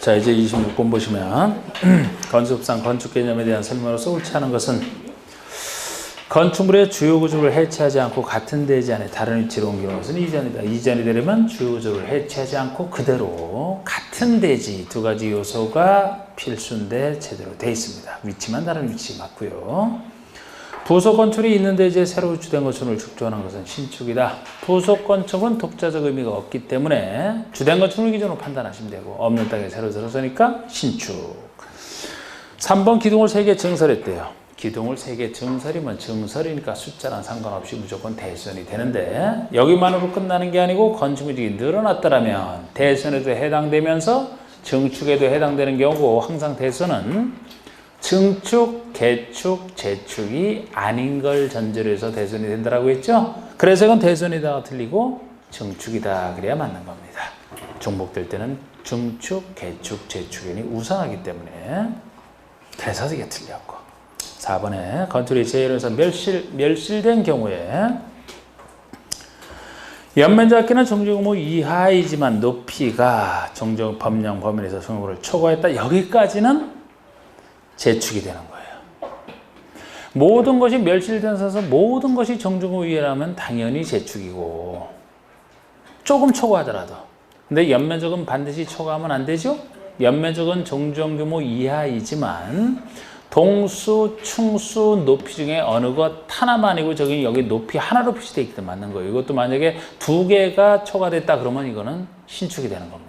자, 이제 26번 보시면 건축상 건축 개념에 대한 설명으로서 옳지 않은 것은 건축물의 주요 구조를 해체하지 않고 같은 대지 안에 다른 위치로 옮기는 것은 이전이다. 이전이 되려면 주요 구조를 해체하지 않고 그대로 같은 대지 두 가지 요소가 필수인데 제대로 되어 있습니다. 위치만 다른 위치 맞고요. 부속 건축이 있는 대지에 새로 주된 건축을 축조하는 것은 신축이다. 부속 건축은 독자적 의미가 없기 때문에 주된 건축을 기준으로 판단하시면 되고 없는 땅에 새로 들어서니까 신축. 3번 기둥을 3개 증설했대요. 기둥을 3개 증설이면 증설이니까 숫자랑 상관없이 무조건 대선이 되는데 여기만으로 끝나는 게 아니고 건축물이 늘어났더라면 대선에도 해당되면서 증축에도 해당되는 경우고 항상 대선은 증축, 개축, 재축이 아닌 걸 전제로 해서 대선이 된다고 했죠. 그래서 이건 대선이다가 틀리고 증축이다 그래야 맞는 겁니다. 중복될 때는 증축, 개축, 재축이 우선하기 때문에 그래서 이게 틀렸고 4번에 건축의 제일에서 멸실된 경우에 연면적기는 정정규모 이하이지만 높이가 정정 법령 범위에서 정규모를 초과했다. 여기까지는 재축이 되는 거예요. 모든 것이 멸실된 사서 모든 것이 정정규모 이하라면 당연히 재축이고 조금 초과하더라도 근데 연면적은 반드시 초과하면 안 되죠. 연면적은 정정규모 이하이지만 동수, 충수, 높이 중에 어느 것 하나만 아니고 저기 여기 높이 하나로 표시되어 있기 때문에 맞는 거예요. 이것도 만약에 2개가 초과됐다 그러면 이거는 신축이 되는 겁니다.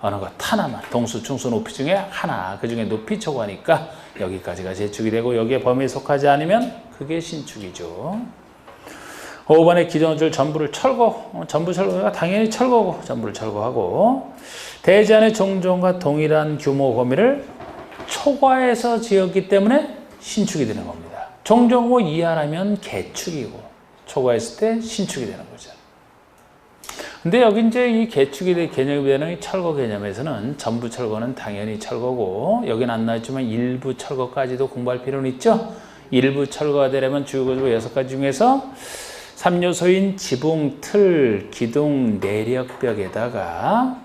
어느 것 하나만, 동수, 충수, 높이 중에 하나, 그 중에 높이 초과니까 여기까지가 재축이 되고 여기에 범위에 속하지 않으면 그게 신축이죠. 5번에 기존줄 전부를 철거, 전부 철거가 당연히 철거고 전부를 철거하고 대지 안의 종전과 동일한 규모 범위를 초과해서 지었기 때문에 신축이 되는 겁니다. 종전규모 이하라면 개축이고 초과했을 때 신축이 되는 거죠. 근데 여기 이제 이 개축이 된 개념이 되는 이 철거 개념에서는 전부 철거는 당연히 철거고 여기는 안 나왔지만 일부 철거까지도 공부할 필요는 있죠. 일부 철거가 되려면 주요 구조 6가지 중에서 3요소인 지붕, 틀, 기둥, 내력벽에다가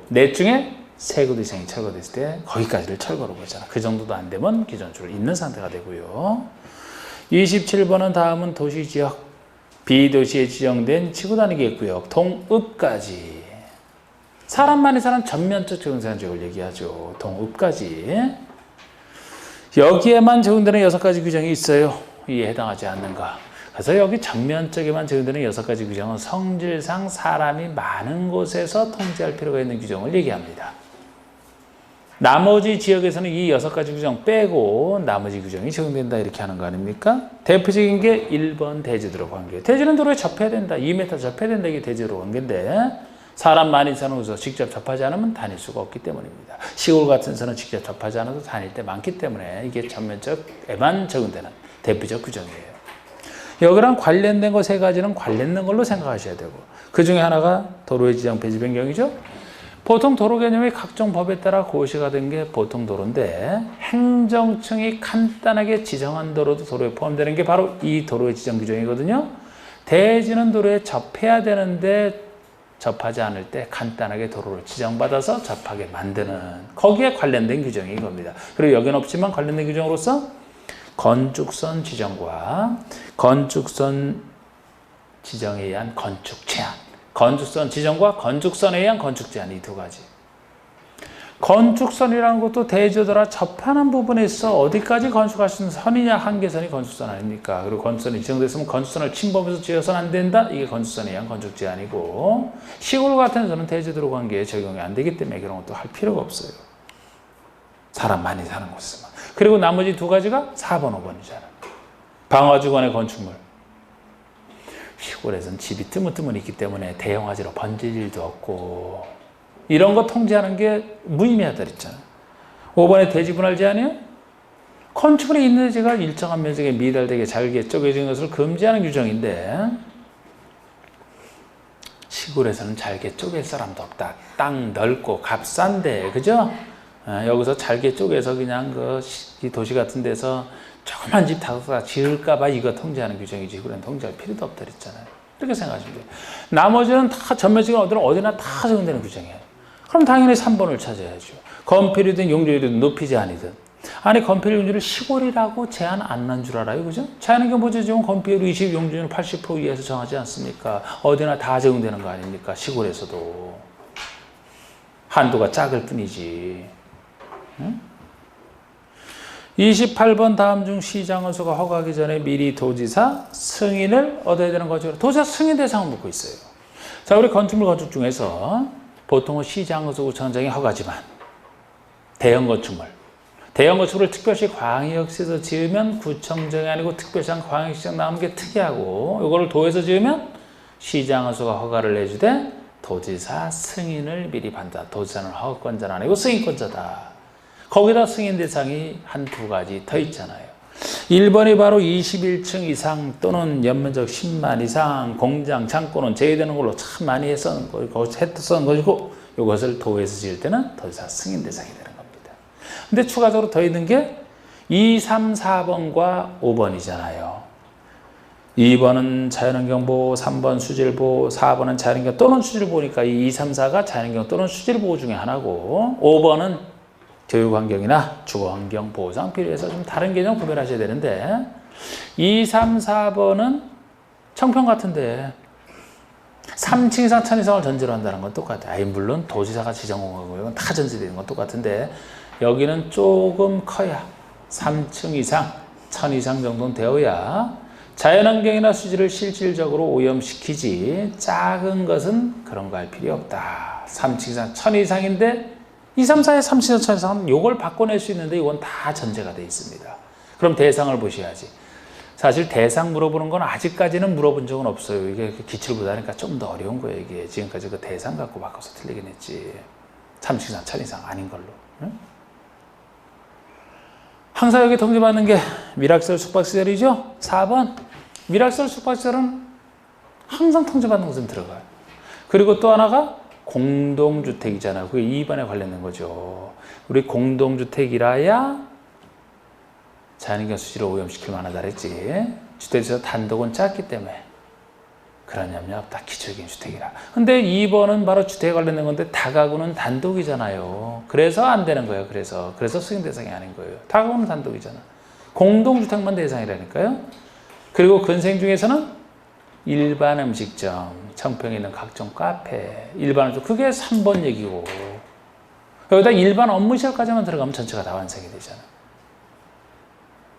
넷 중에 3곳 이상이 철거됐을 때 거기까지를 철거로 보잖아. 그 정도도 안 되면 기존줄을 잇는 상태가 되고요. 27번은 다음은 도시지역 비도시에 지정된 지구단위 구역 동읍까지 사람만이 사는 전면적 적용지역을 얘기하죠. 동읍까지 여기에만 적용되는 6가지 규정이 있어요. 이에 해당하지 않는가. 그래서 여기 전면적에만 적용되는 6가지 규정은 성질상 사람이 많은 곳에서 통제할 필요가 있는 규정을 얘기합니다. 나머지 지역에서는 이 6가지 규정 빼고 나머지 규정이 적용된다 이렇게 하는 거 아닙니까? 대표적인 게 1번 대지도로 관계. 대지는 도로에 접해야 된다. 2m 접해야 된다. 이게 대지도로 관계인데 사람 많이 사는 곳에서 직접 접하지 않으면 다닐 수가 없기 때문입니다. 시골 같은 데서는 직접 접하지 않아도 다닐 때 많기 때문에 이게 전면적에만 적용되는 대표적 규정이에요. 여기랑 관련된 거 3가지는 관련된 걸로 생각하셔야 되고 그 중에 하나가 도로의 지정 폐지 변경이죠. 보통 도로 개념이 각종 법에 따라 고시가 된 게 보통 도로인데 행정청이 간단하게 지정한 도로도 도로에 포함되는 게 바로 이 도로의 지정 규정이거든요. 대지는 도로에 접해야 되는데 접하지 않을 때 간단하게 도로를 지정받아서 접하게 만드는 거기에 관련된 규정이 이겁니다. 그리고 여기는 없지만 관련된 규정으로서 건축선 지정과 건축선 지정에 의한 건축 제한 건축선 지정과 건축선에 의한 건축 제한 이 2가지. 건축선이라는 것도 대지도라 접하는 부분에 있어 어디까지 건축할 수 있는 선이냐 한계선이 건축선 아닙니까? 그리고 건축선이 지정됐으면 건축선을 침범해서 지어서는 안 된다? 이게 건축선에 의한 건축 제한이고 시골 같은 데서는 대지도로 관계에 적용이 안 되기 때문에 그런 것도 할 필요가 없어요. 사람 많이 사는 곳에서만. 그리고 나머지 2가지가 4번, 5번이잖아. 방화주건의 건축물. 시골에서는 집이 뜨문뜨문 있기 때문에 대형화재로 번질 일도 없고 이런 거 통제하는 게 무의미하다 그랬잖아. 5번에 대지 분할 제한이요? 건축물에 있는 대지가 일정한 면적에 미달되게 잘게 쪼개진 것을 금지하는 규정인데 시골에서는 잘게 쪼갤 사람도 없다. 땅 넓고 값싼데 그죠? 여기서 잘게 쪼개서 그냥 이 도시 같은 데서 조그만 집 다섯 지을까봐 이거 통제하는 규정이지. 그런 통제할 필요도 없다 그랬잖아요. 이렇게 생각하시면 돼요. 나머지는 다 전면적인 어디나 다 적용되는 규정이에요. 그럼 당연히 3번을 찾아야죠. 건폐율이든 용적률이든 높이지 아니든. 아니 건폐율 용적률 시골이라고 제한 안 난 줄 알아요. 그죠? 자연환경 보존지역은 건폐율 20, 용적률 80% 이하에서 정하지 않습니까? 어디나 다 적용되는 거 아닙니까? 시골에서도. 한도가 작을 뿐이지. 응? 28번 다음 중 시장허수가 허가하기 전에 미리 도지사 승인을 얻어야 되는 거죠. 도지사 승인 대상을 묻고 있어요. 자, 우리 건축물 건축 중에서 보통은 시장허수 구청장이 허가지만 대형 건축물을 특별시 광역시에서 지으면 구청장이 아니고 특별시장 광역시장 나오는 게 특이하고, 이거를 도에서 지으면 시장허수가 허가를 내주되 도지사 승인을 미리 받는다. 도지사는 허가권자는 아니고 승인권자다. 거기다 승인 대상이 한 두 가지 더 있잖아요. 1번이 바로 21층 이상 또는 연면적 10만 이상 공장, 창고는 제외되는 걸로 참 많이 쓰는 것이고, 이것을 도에서 지을 때는 도지사 승인 대상이 되는 겁니다. 근데 추가적으로 더 있는 게 2, 3, 4번과 5번이잖아요. 2번은 자연환경보호, 3번 수질보호, 4번은 자연환경 또는 수질보호니까 이 2, 3, 4가 자연환경 또는 수질보호 중에 하나고, 5번은 교육환경이나 주거환경 보호상 필요해서 좀 다른 개념 구별하셔야 되는데, 2, 3, 4번은 청평 같은데 3층 이상 1000 이상을 전제로 한다는 건 똑같아요. 물론 도지사가 지정공간구역은 다 전제되는 건 똑같은데 여기는 조금 커야 3층 이상 1000 이상 정도는 되어야 자연환경이나 수질을 실질적으로 오염시키지, 작은 것은 그런 거 할 필요 없다. 3층 이상 1000 이상인데 2, 3, 4의 3층 이상 이상은 이걸 바꿔낼 수 있는데 이건 다 전제가 되어 있습니다. 그럼 대상을 보셔야지. 사실 대상 물어보는 건 아직까지는 물어본 적은 없어요. 이게 기출을 보다니까 좀 더 어려운 거예요. 이게 지금까지 그 대상 갖고 바꿔서 틀리긴 했지. 3층 이상, 1000 이상 아닌 걸로. 응? 항상 여기 통지받는 게 밀학시설 숙박시설이죠. 4번. 밀학시설 숙박시설은 항상 통지받는 곳은 들어가요. 그리고 또 하나가 공동주택이잖아요. 그게 2번에 관련된 거죠. 우리 공동주택이라야 자연환경 수질을 오염시킬 만하다 그랬지. 주택에서 단독은 작기 때문에 그런 염려 없다. 기초적인 주택이라. 근데 2번은 바로 주택에 관련된 건데 다가구는 단독이잖아요. 그래서 안 되는 거예요. 그래서 승인 대상이 아닌 거예요. 다가구는 단독이잖아. 공동주택만 대상이라니까요. 그리고 근생 중에서는 일반 음식점, 청평에 있는 각종 카페, 일반 음식, 그게 3번 얘기고, 여기다 일반 업무시설까지만 들어가면 전체가 다 완성이 되잖아.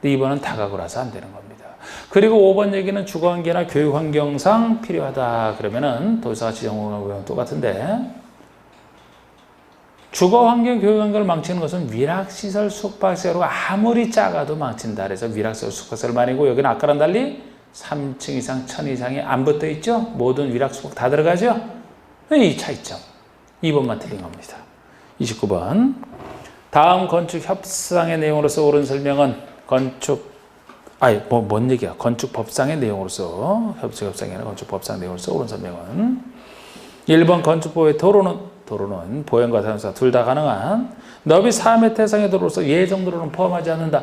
근데 2번은 다가구라서 안 되는 겁니다. 그리고 5번 얘기는 주거환경이나 교육환경상 필요하다 그러면은 도지사가 지정공간구역은 똑같은데, 주거환경, 교육환경을 망치는 것은 위락시설, 숙박시설로 아무리 작아도 망친다. 그래서 위락시설, 숙박시설만이고, 여기는 아까랑 달리 3층 이상, 1000 이상이 안 붙어 있죠? 모든 위락, 숙박 다 들어가죠? 이 차이점. 2번만 틀린 겁니다. 29번. 다음 건축 협상의 내용으로서 옳은 설명은 뭔 얘기야? 건축법상의 내용으로서, 협상이 아니라 건축법상 내용으로서 옳은 설명은 1번 건축법의 도로는 보행과 사용사 둘 다 가능한 너비 4m 이상의 도로로서 예정도로는 포함하지 않는다.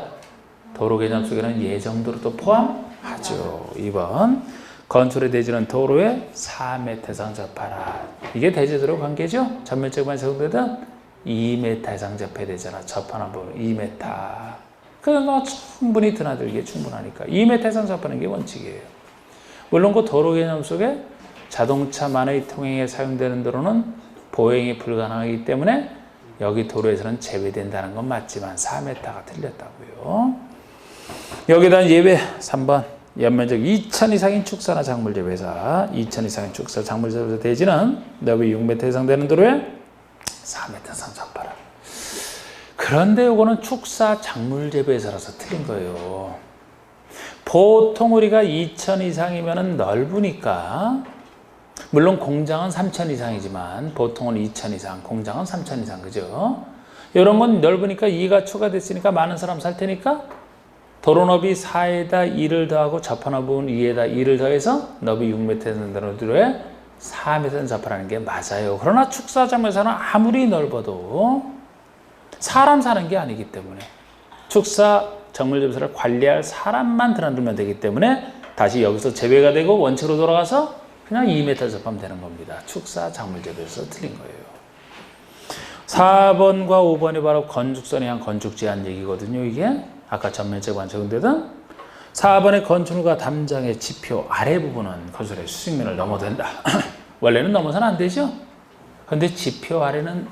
도로 개념 속에는 예정도로도 포함하죠. 2번 건축의 대지는 도로에 4m 이상 접하라. 이게 대지도로 관계죠. 전면적만 적용되든 2m 이상 접해야 되잖아. 접하는 부분 2m. 그러니까 충분히 드나들기에 충분하니까 2m 이상 접하는 게 원칙이에요. 물론 그 도로 개념 속에 자동차만의 통행에 사용되는 도로는 보행이 불가능하기 때문에 여기 도로에서는 제외된다는 건 맞지만 4m가 틀렸다고요. 여기다 예외 3번 연면적 2000 이상인 축사나 작물재배사, 2000 이상인 축사, 작물재배사 대지는 너비 6m 이상 되는 도로에 4m 이상 접하라. 그런데 이거는 축사, 작물재배사라서 틀린 거예요. 보통 우리가 2000 이상이면 넓으니까, 물론 공장은 3000 이상이지만 보통은 2000 이상, 공장은 3000 이상, 그죠? 이런 건 넓으니까 2가 추가됐으니까 많은 사람 살 테니까 도로 너비 4에다 2를 더하고 접하는 부분 2에다 2를 더해서 너비 6m 되는 도로에 4m 접하라는 게 맞아요. 그러나 축사장에서는 아무리 넓어도 사람 사는 게 아니기 때문에 축사 작물재배사를 관리할 사람만 드나들면 되기 때문에 다시 여기서 제외가 되고 원칙으로 돌아가서 그냥 2m 접하면 되는 겁니다. 축사 작물재배에서 틀린 거예요. 4번과 5번이 바로 건축선에 의한 건축 제한 얘기거든요. 이게 아까 전면적반 적용되던 4번의 건축물과 담장의 지표 아래 부분은 건설의 수직면을 넘어도 된다. 원래는 넘어서는 안 되죠. 근데 지표 아래는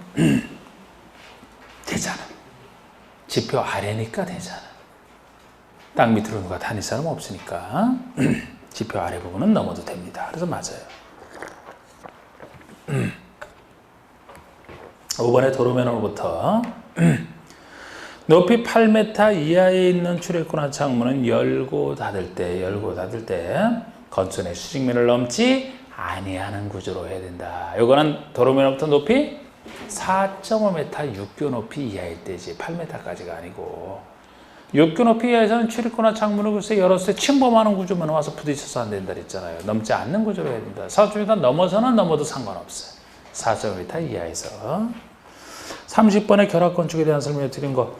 되잖아. 지표 아래니까 되잖아. 땅 밑으로 누가 다닐 사람 없으니까 지표 아래 부분은 넘어도 됩니다. 그래서 맞아요. 5번의 도로면으로부터 높이 8m 이하에 있는 출입구나 창문은 열고 닫을 때 건축의 수직면을 넘지 아니하는 구조로 해야 된다. 이거는 도로면으로부터 높이 4.5m 육교 높이 이하일 때지 8m까지가 아니고, 육교 높이 이하에서는 출입구나 창문을 글쎄 열었을 때 침범하는 구조만 와서 부딪혀서 안 된다 그랬잖아요. 넘지 않는 구조로 해야 된다. 4.5m 넘어서는 넘어도 상관없어요. 4.5m 이하에서. 30번의 결합건축에 대한 설명을 드린 거,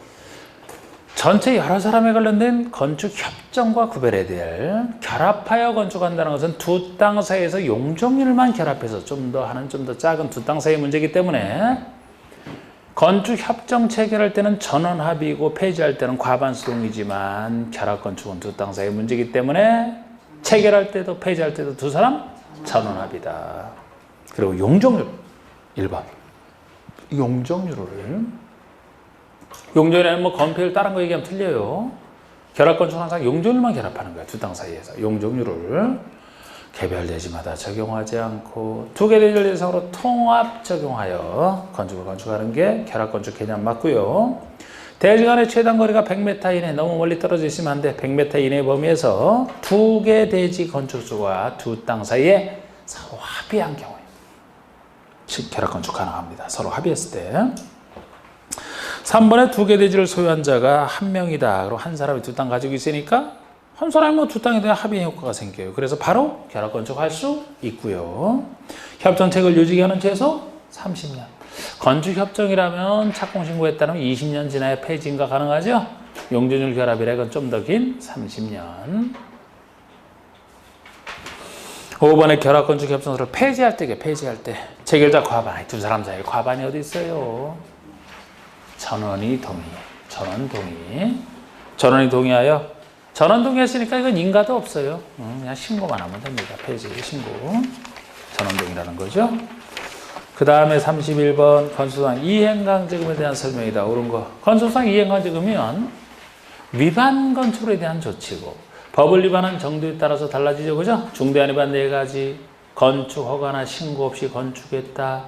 전체 여러 사람에 관련된 건축 협정과 구별해야 될, 결합하여 건축한다는 것은 두 땅 사이에서 용적률만 결합해서 좀 더 작은 두 땅 사이의 문제이기 때문에 건축 협정 체결할 때는 전원합의고 폐지할 때는 과반수동이지만 결합건축은 두 땅 사이의 문제이기 때문에 체결할 때도 폐지할 때도 두 사람 전원합의다. 그리고 용적률 1번 용적률에는 뭐 건폐율 다른 거 얘기하면 틀려요. 결합건축은 항상 용적률만 결합하는 거야. 두 땅 사이에서 용적률을 개별대지마다 적용하지 않고 두 개 대지를 대상으로 통합 적용하여 건축을 건축하는 게 결합건축 개념 맞고요. 대지 간의 최단 거리가 100m 이내, 너무 멀리 떨어져 있으면 안 돼. 100m 이내 범위에서 두 개 대지 건축주가 두 땅 사이에 서로 합의한 경우에 결합건축 가능합니다. 서로 합의했을 때. 3번에 두 개 대지를 소유한 자가 한 명이다. 그리고 한 사람이 두 땅 가지고 있으니까 한 사람이 두 땅에 대한 합의 효과가 생겨요. 그래서 바로 결합건축할 수 있고요. 협정책을 유지하는 최소 30년. 건축협정이라면 착공신고했다면 20년 지나야 폐지인가 가능하죠? 용적률 결합이라 이건 좀 더 긴 30년. 5번의 결합건축협정서를 폐지할 때 체결자 과반, 두 사람 사이에 과반이 어디 있어요? 전원이 동의하여 전원 동의했으니까 이건 인가도 없어요. 그냥 신고만 하면 됩니다. 폐지 신고. 전원 동의라는 거죠. 그 다음에 31번 건수상 이행강제금에 대한 설명이다. 옳은 거. 건수상 이행강제금이면 위반 건축에 대한 조치고 법을 위반한 정도에 따라서 달라지죠. 그죠? 중대한 위반 4가지. 건축 허가나 신고 없이 건축했다.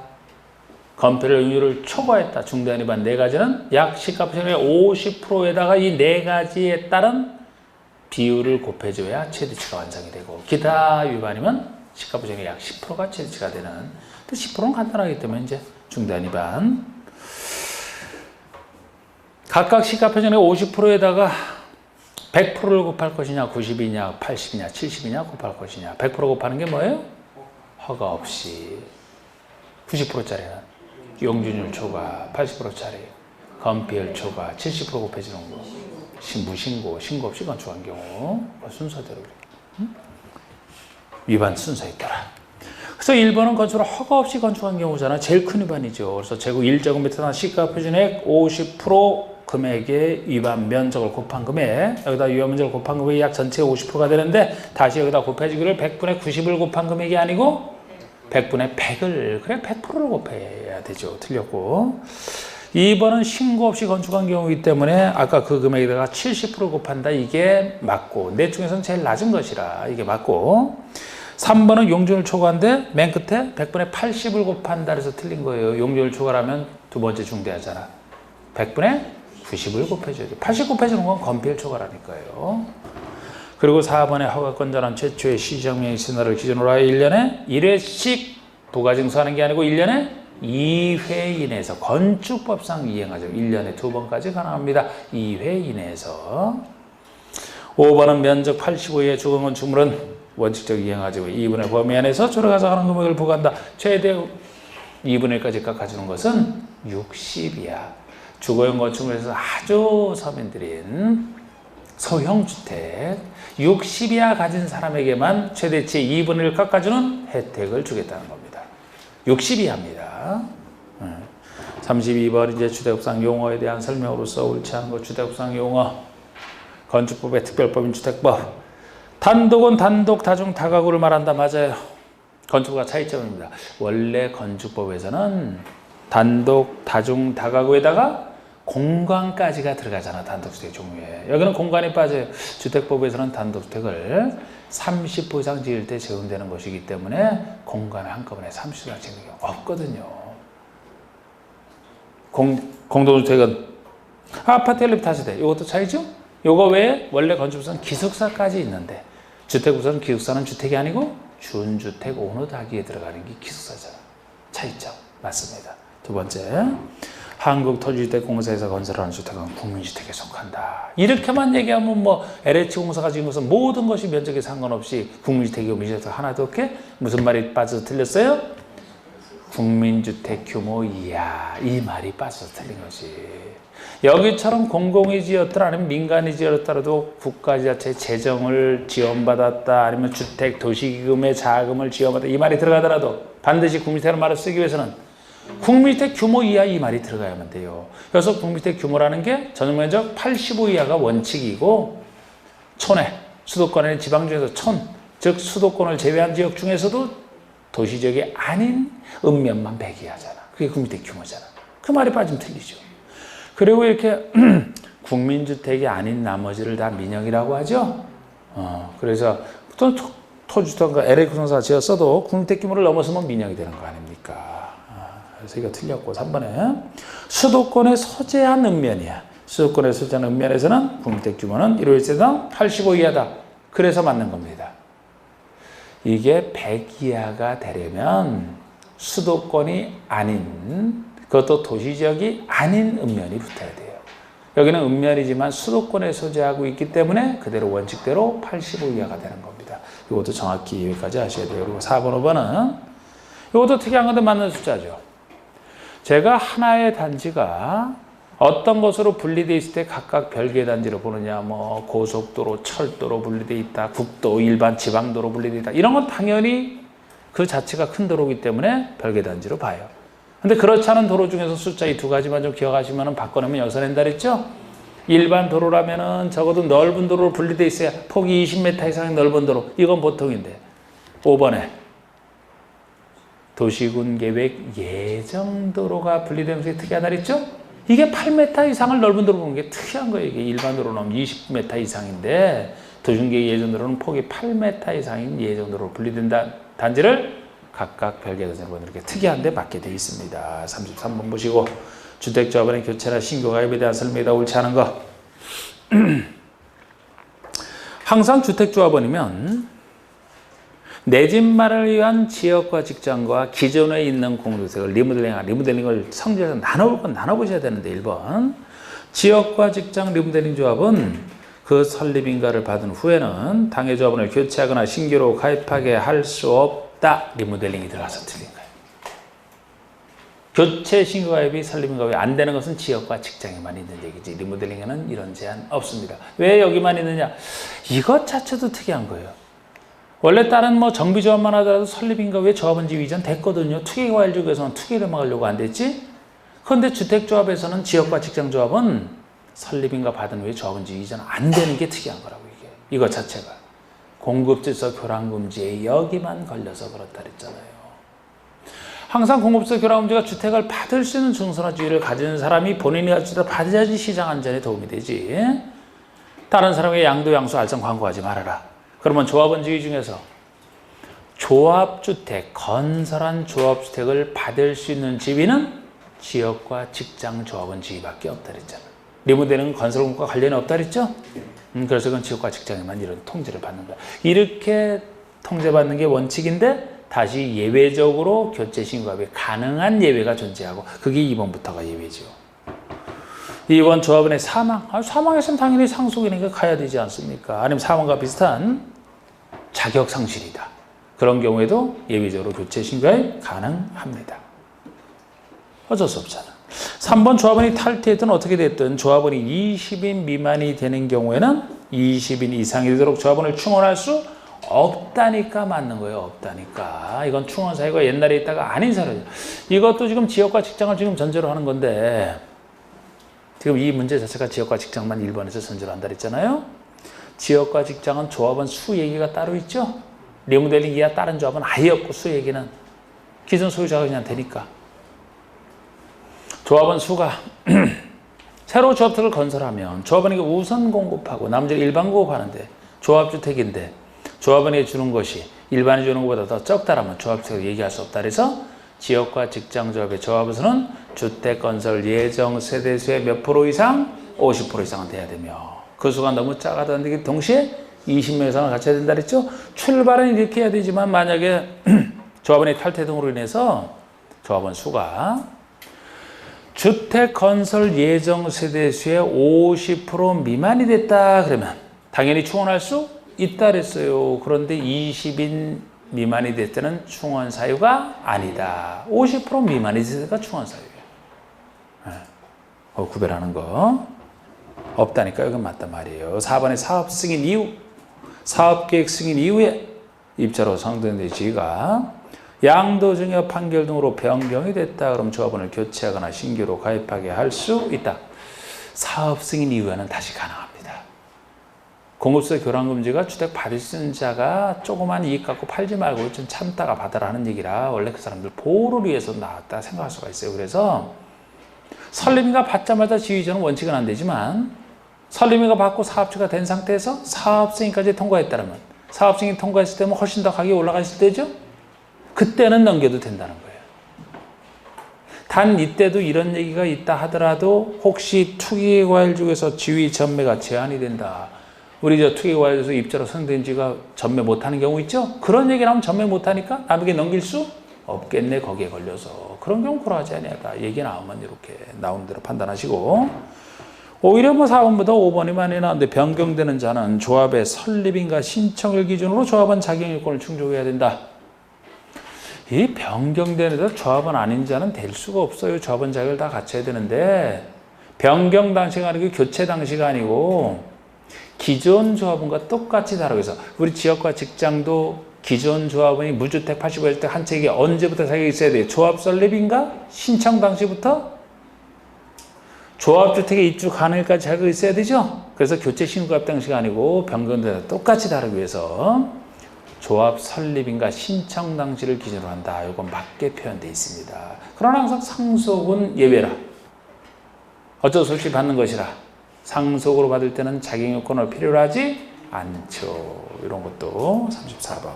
건폐율 의무를 초과했다. 중대한 위반 4가지는 약 시가부채의 50%에다가 이 4가지에 따른 비율을 곱해줘야 최대치가 완성이 되고, 기타 위반이면 시가부채의 약 10%가 최대치가 되는. 근데 10%는 간단하기 때문에 이제 중대한 위반. 각각 시가표준의 50%에다가 100%를 곱할 것이냐, 90이냐, 80이냐, 70이냐 곱할 것이냐. 100% 곱하는 게 뭐예요? 허가 없이. 90%짜리는 용적률 초과, 80%짜리 건폐율 초과, 70% 곱해주는 거. 무신고, 신고 없이 건축한 경우 순서대로 위반 순서에 따라. 그래서 1번은 건축을 허가 없이 건축한 경우잖아. 제일 큰 위반이죠. 그래서 제곱 1제곱미터나 시가표준액 50% 금액의 위반 면적을 곱한 금액, 여기다 위반 면적을 곱한 금액이 약 전체의 50%가 되는데, 다시 여기다 곱해주기를 100분의 90을 곱한 금액이 아니고 100분의 100을, 그래 100%를 곱해야 되죠. 틀렸고. 2번은 신고 없이 건축한 경우이기 때문에 아까 그 금액에다가 70% 곱한다. 이게 맞고, 넷 중에서는 제일 낮은 것이라 이게 맞고. 3번은 용적률 초과인데 맨 끝에 100분의 80을 곱한다 그래서 틀린 거예요. 용적률 초과라면 두 번째 중대하잖아. 100분의 90을 곱해줘야죠. 80 곱해주는 건 건폐율 초과라니까요. 그리고 4번에 허가권 전환 최초의 시정명의 신화를 기준으로 하여 1년에 1회씩 부가증서하는 게 아니고 1년에 2회 이내에서 건축법상 이행하죠. 1년에 2번까지 가능합니다. 2회 이내에서. 5번은 면적 85의 주거건축물은 원칙적 이행하죠. 2분의 범위 안에서 졸여가서 하는 금액을 부과한다. 최대 2분의 1까지 깎아주는 것은 60이야. 주거용 건축물에서 아주 서민들인 소형 주택 60이하 가진 사람에게만 최대치의 2분의 1을 깎아주는 혜택을 주겠다는 겁니다. 60이하입니다. 32번 이제 주택법상 용어에 대한 설명으로서 옳지 않은 것 주택법상 용어 건축법의 특별법인 주택법 단독은 단독 다중 다가구를 말한다. 맞아요. 건축법과 차이점입니다. 원래 건축법에서는 단독 다중 다가구에다가 공간까지가 들어가잖아. 단독주택 종류에. 여기는 공간이 빠져요. 주택법에서는 단독주택을 30호 이상 지을 때 적용되는 것이기 때문에 공간을 한꺼번에 30호 이상 지는 경우가 없거든요. 공동주택은 아파트 엘리베이터 타세대. 이것도 차이죠? 요거 외에 원래 건축법에서는 기숙사까지 있는데 주택법에서는 기숙사는 주택이 아니고 준주택 오너다기에 들어가는 게 기숙사잖아. 차이점. 맞습니다. 두 번째. 한국토지주택공사에서 건설하는 주택은 국민주택에 속한다. 이렇게만 얘기하면 뭐 LH공사가 지은 것은 모든 것이 면적에 상관없이 국민주택이고 민주주택 하나도 없게 무슨 말이 빠져서 틀렸어요? 국민주택 규모 이하 이 말이 빠져서 틀린 것이. 여기처럼 공공이 지었더라 아니면 민간이 지었더라도 국가지자체 재정을 지원받았다 아니면 주택 도시기금의 자금을 지원받았다 이 말이 들어가더라도 반드시 국민주택이라는 말을 쓰기 위해서는 국민주택 규모 이하 이 말이 들어가야만 돼요. 그래서 국민주택 규모라는 게 전용면적 85 이하가 원칙이고 촌에 수도권의 지방 중에서 촌, 즉 수도권을 제외한 지역 중에서도 도시지역이 아닌 읍면만 100 이하잖아. 그게 국민주택 규모잖아. 그 말이 빠지면 틀리죠. 그리고 이렇게 국민주택이 아닌 나머지를 다 민영이라고 하죠. 그래서 또 토주택과 LH공사 지었어도 국민주택 규모를 넘어서면 민영이 되는 거 아닙니까? 그래서 이거 틀렸고 3번에 수도권에 소재한 읍면이야. 수도권에 소재한 읍면에서는 국민주택 규모는 1호일세당 85 이하다. 그래서 맞는 겁니다. 이게 100 이하가 되려면 수도권이 아닌 그것도 도시지역이 아닌 읍면이 붙어야 돼요. 여기는 읍면이지만 수도권에 소재하고 있기 때문에 그대로 원칙대로 85 이하가 되는 겁니다. 이것도 정확히 여기까지 아셔야 돼요. 그리고 4번, 5번은 이것도 특이한 건데 맞는 숫자죠. 제가 하나의 단지가 어떤 것으로 분리되어 있을 때 각각 별개의 단지로 보느냐, 뭐 고속도로, 철도로 분리되어 있다, 국도, 일반 지방도로 분리되어 있다. 이런 건 당연히 그 자체가 큰 도로이기 때문에 별개 단지로 봐요. 근데 그렇지 않은 도로 중에서 숫자 이 두 가지만 좀 기억하시면 바꿔내면 여기서 낸다 그랬죠? 일반 도로라면은 적어도 넓은 도로로 분리되어 있어야 폭이 20m 이상의 넓은 도로. 이건 보통인데. 5번에 도시군계획 예정도로가 분리되면서 특이하다 그랬죠? 이게 8m 이상을 넓은 도로 보는 게 특이한 거예요. 이게 일반 도로는 20m 이상인데 도시군계획 예정도로는 폭이 8m 이상인 예정도로로 분리된다. 단지를 각각 별개 단지로 이렇게 특이한데 맞게 되어 있습니다. 33번 보시고 주택조합원의 교체나 신규가입에 대한 설명이다. 옳지 않은 거. 항상 주택조합원이면 내 집 마련을 위한 지역과 직장과 기존에 있는 공동주택을 리모델링을 성질에서 나눠보셔야 되는데 1번 지역과 직장 리모델링 조합은 그 설립인가를 받은 후에는 당해 조합원을 교체하거나 신규로 가입하게 할 수 없다. 리모델링이 들어가서 틀린 거예요. 교체 신규 가입이 설립인가 왜 안 되는 것은 지역과 직장에만 있는 얘기지. 리모델링에는 이런 제한 없습니다. 왜 여기만 있느냐? 이것 자체도 특이한 거예요. 원래 다른 뭐 정비조합만 하더라도 설립인가 왜 조합원지 이전 됐거든요. 투기과일조에서는 투기를 막으려고 안 됐지. 그런데 주택조합에서는 지역과 직장조합은 설립인가 받은 후에 조합원지 이전 안 되는 게 특이한 거라고 이게. 이것 자체가. 공급질서 교란금지에 여기만 걸려서 그렇다 그랬잖아요. 항상 공급질서 교란금지가 주택을 받을 수 있는 증선화주의를 가진 사람이 본인이 가지다 받아야지 시장 안전에 도움이 되지. 다른 사람에게 양도 양수 알선 광고하지 말아라. 그러면 조합원지위 중에서 조합주택, 건설한 조합주택을 받을 수 있는 지위는 지역과 직장 조합원지위밖에 없다 그랬잖아. 리모델링은 건설공급과 관련이 없다 그랬죠? 그래서 그건 지역과 직장에만 이런 통지를 받는 거야. 이렇게 통제받는 게 원칙인데 다시 예외적으로 교체 신고합이 가능한 예외가 존재하고 그게 2번부터가 예외죠. 2번 조합원의 사망. 사망했으면 당연히 상속인에게 가야 되지 않습니까? 아니면 사망과 비슷한 자격 상실이다. 그런 경우에도 예외적으로 교체 신고가 가능합니다. 어쩔 수 없잖아. 3번 조합원이 탈퇴했든 어떻게 됐든 조합원이 20인 미만이 되는 경우에는 20인 이상이 되도록 조합원을 충원할 수 없다니까 맞는 거예요. 없다니까. 이건 충원 사유가 옛날에 있다가 아닌 사유죠. 이것도 지금 지역과 직장을 지금 전제로 하는 건데 지금 이 문제 자체가 지역과 직장만 1번에서 전제로 한다 그랬잖아요. 지역과 직장은 조합원 수 얘기가 따로 있죠. 리모델링 이하 다른 조합은 아예 없고 수 얘기는 기존 소유자가 그냥 되니까. 조합원 수가 새로 조합주택을 건설하면 조합원에게 우선 공급하고 나머지를 일반 공급하는데 조합주택인데 조합원에게 주는 것이 일반에 주는 것보다 더 적다라면 조합주택을 얘기할 수 없다. 그래서 지역과 직장조합의 조합에서는 주택건설 예정 세대수의 몇 프로 이상? 50% 이상은 돼야 되며 그 수가 너무 작아다는 게 동시에 20명 이상을 갖춰야 된다 그랬죠. 출발은 이렇게 해야 되지만 만약에 조합원의 탈퇴 등으로 인해서 조합원 수가 주택건설 예정 세대수의 50% 미만이 됐다 그러면 당연히 충원할 수 있다 그랬어요. 그런데 20인 미만이 됐을 때는 충원 사유가 아니다. 50% 미만이 됐을 때가 충원 사유예요. 구별하는 거 없다니까 이건 맞단 말이에요. 4번에 사업 승인 이후 사업계획 승인 이후에 입자로 상정된 지가 양도증여 판결 등으로 변경이 됐다. 그럼 조합원을 교체하거나 신규로 가입하게 할 수 있다. 사업 승인 이후에는 다시 가능합니다. 공급세 교환금지가 주택 받을 수 있는 자가 조그만 이익 갖고 팔지 말고 좀 참다가 받아라는 얘기라 원래 그 사람들 보호를 위해서 나왔다 생각할 수가 있어요. 그래서 설립인가 받자마자 지휘자는 원칙은 안 되지만 설립인가 받고 사업주가 된 상태에서 사업 승인까지 통과했다면 사업 승인 통과했을 때면 훨씬 더 가격이 올라갔을 때죠. 그때는 넘겨도 된다는 거예요. 단 이때도 이런 얘기가 있다 하더라도 혹시 투기과일 중에서 지위 전매가 제한이 된다. 우리 저 투기과일에서 입자로 선정된 지가 전매 못하는 경우 있죠. 그런 얘기를 하면 전매 못하니까 남에게 넘길 수 없겠네. 거기에 걸려서. 그런 경우 그러하지 아니하다. 얘기 나오면 이렇게 나오는 대로 판단하시고 오히려 4번보다 5번이 많이 나오는데 변경되는 자는 조합의 설립인가 신청을 기준으로 조합원 자격 요건을 충족해야 된다. 이 변경되는 데 조합원 아닌 자는 될 수가 없어요. 조합원 자격을 다 갖춰야 되는데 변경 당시가 아니고 교체 당시가 아니고 기존 조합원과 똑같이 다르고 해서 우리 지역과 직장도 기존 조합원이 무주택 85일 한 채에 언제부터 자격이 있어야 돼요? 조합 설립인가? 신청 당시부터? 조합주택에 입주 가능일까지 자격이 있어야 되죠? 그래서 교체 신고가입 당시가 아니고 변경되는 똑같이 다르기 위해서 조합 설립인가 신청 당시를 기준으로 한다. 이건 맞게 표현되어 있습니다. 그러나 항상 상속은 예외라. 어쩔 수 없이 받는 것이라. 상속으로 받을 때는 자격 요건을 필요로 하지 않죠. 이런 것도 34번.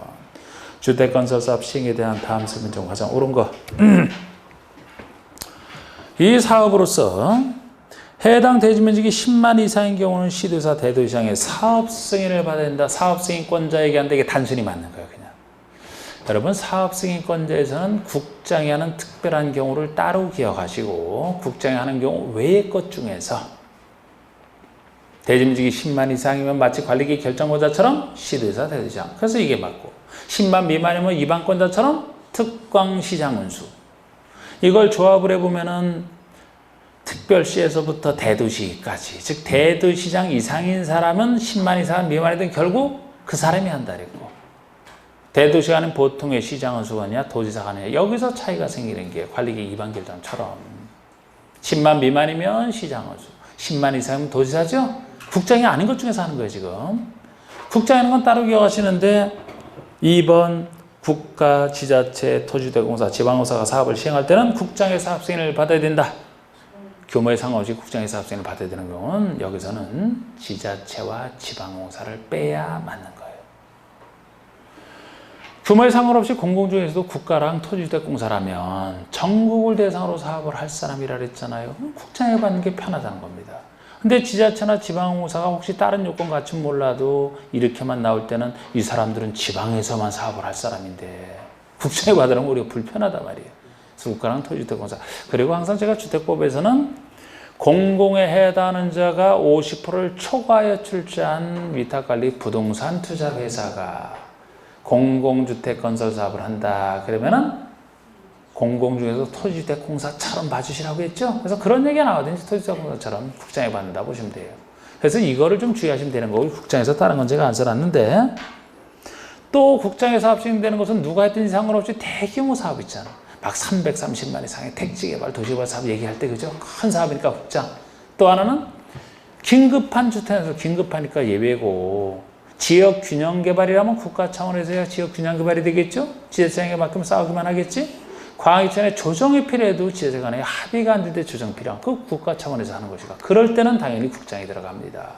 주택건설사업 시행에 대한 다음 설명 중 가장 옳은 거. 이 사업으로서 해당 대지면적이 10만 이상인 경우는 시도사 대도시장의 사업 승인을 받아야 된다. 사업 승인권자에게 한다. 이게 단순히 맞는 거예요. 그냥. 여러분 사업 승인권자에서는 국장이 하는 특별한 경우를 따로 기억하시고 국장이 하는 경우 외의 것 중에서 대지면적이 10만 이상이면 마치 관리기 결정권자처럼 시도사 대도시장. 그래서 이게 맞고 10만 미만이면 이반권자처럼 특광시장운수. 이걸 조합을 해보면은 특별시에서부터 대도시까지, 즉 대도시장 이상인 사람은 10만 이상 미만이든 결국 그 사람이 한다 그랬고 대도시가 아닌 보통의 시장은 수거냐 도지사가 아니냐 여기서 차이가 생기는 게 관리계획 위반 결정처럼 10만 미만이면 시장은 수 10만 이상이면 도지사죠. 국장이 아닌 것 중에서 하는 거예요. 지금 국장이라는 건 따로 기억하시는데 2번 국가, 지자체, 토지대공사, 지방공사가 사업을 시행할 때는 국장의 사업 승인을 받아야 된다. 규모에 상관없이 국장의 사업 승인을 받아야 되는 경우는 여기서는 지자체와 지방공사를 빼야 맞는 거예요. 규모에 상관없이 공공 중에서도 국가랑 토지주택공사라면 전국을 대상으로 사업을 할 사람이라 그랬잖아요. 국장이 받는 게 편하다는 겁니다. 근데 지자체나 지방공사가 혹시 다른 요건 갖추면 몰라도 이렇게만 나올 때는 이 사람들은 지방에서만 사업을 할 사람인데 국장이 받으려면 우리가 불편하단 말이에요. 국가랑 토지주택공사. 그리고 항상 제가 주택법에서는 공공에 해당하는 자가 50%를 초과하여 출자한 위탁관리 부동산 투자회사가 공공주택 건설 사업을 한다. 그러면은 공공 중에서 토지주택공사처럼 봐주시라고 했죠. 그래서 그런 얘기가 나오든지 토지주택공사처럼 국장이 받는다 보시면 돼요. 그래서 이거를 좀 주의하시면 되는 거고 국장에서 다른 건 제가 안 써놨는데 또 국장에서 사업 시행되는 것은 누가 했든지 상관없이 대규모 사업 있잖아. 막 330만 이상의 택지개발, 도시개발 사업 얘기할 때 그죠? 큰 사업이니까 국장. 또 하나는 긴급한 주택에서 긴급하니까 예외고 지역균형개발이라면 국가 차원에서야 지역균형개발이 되겠죠? 지자체장에 맡기면 싸우기만 하겠지? 광역지원에 조정이 필요해도 지자체 간에 합의가 안 될 때 조정 필요한 그 국가 차원에서 하는 것이다. 그럴 때는 당연히 국장이 들어갑니다.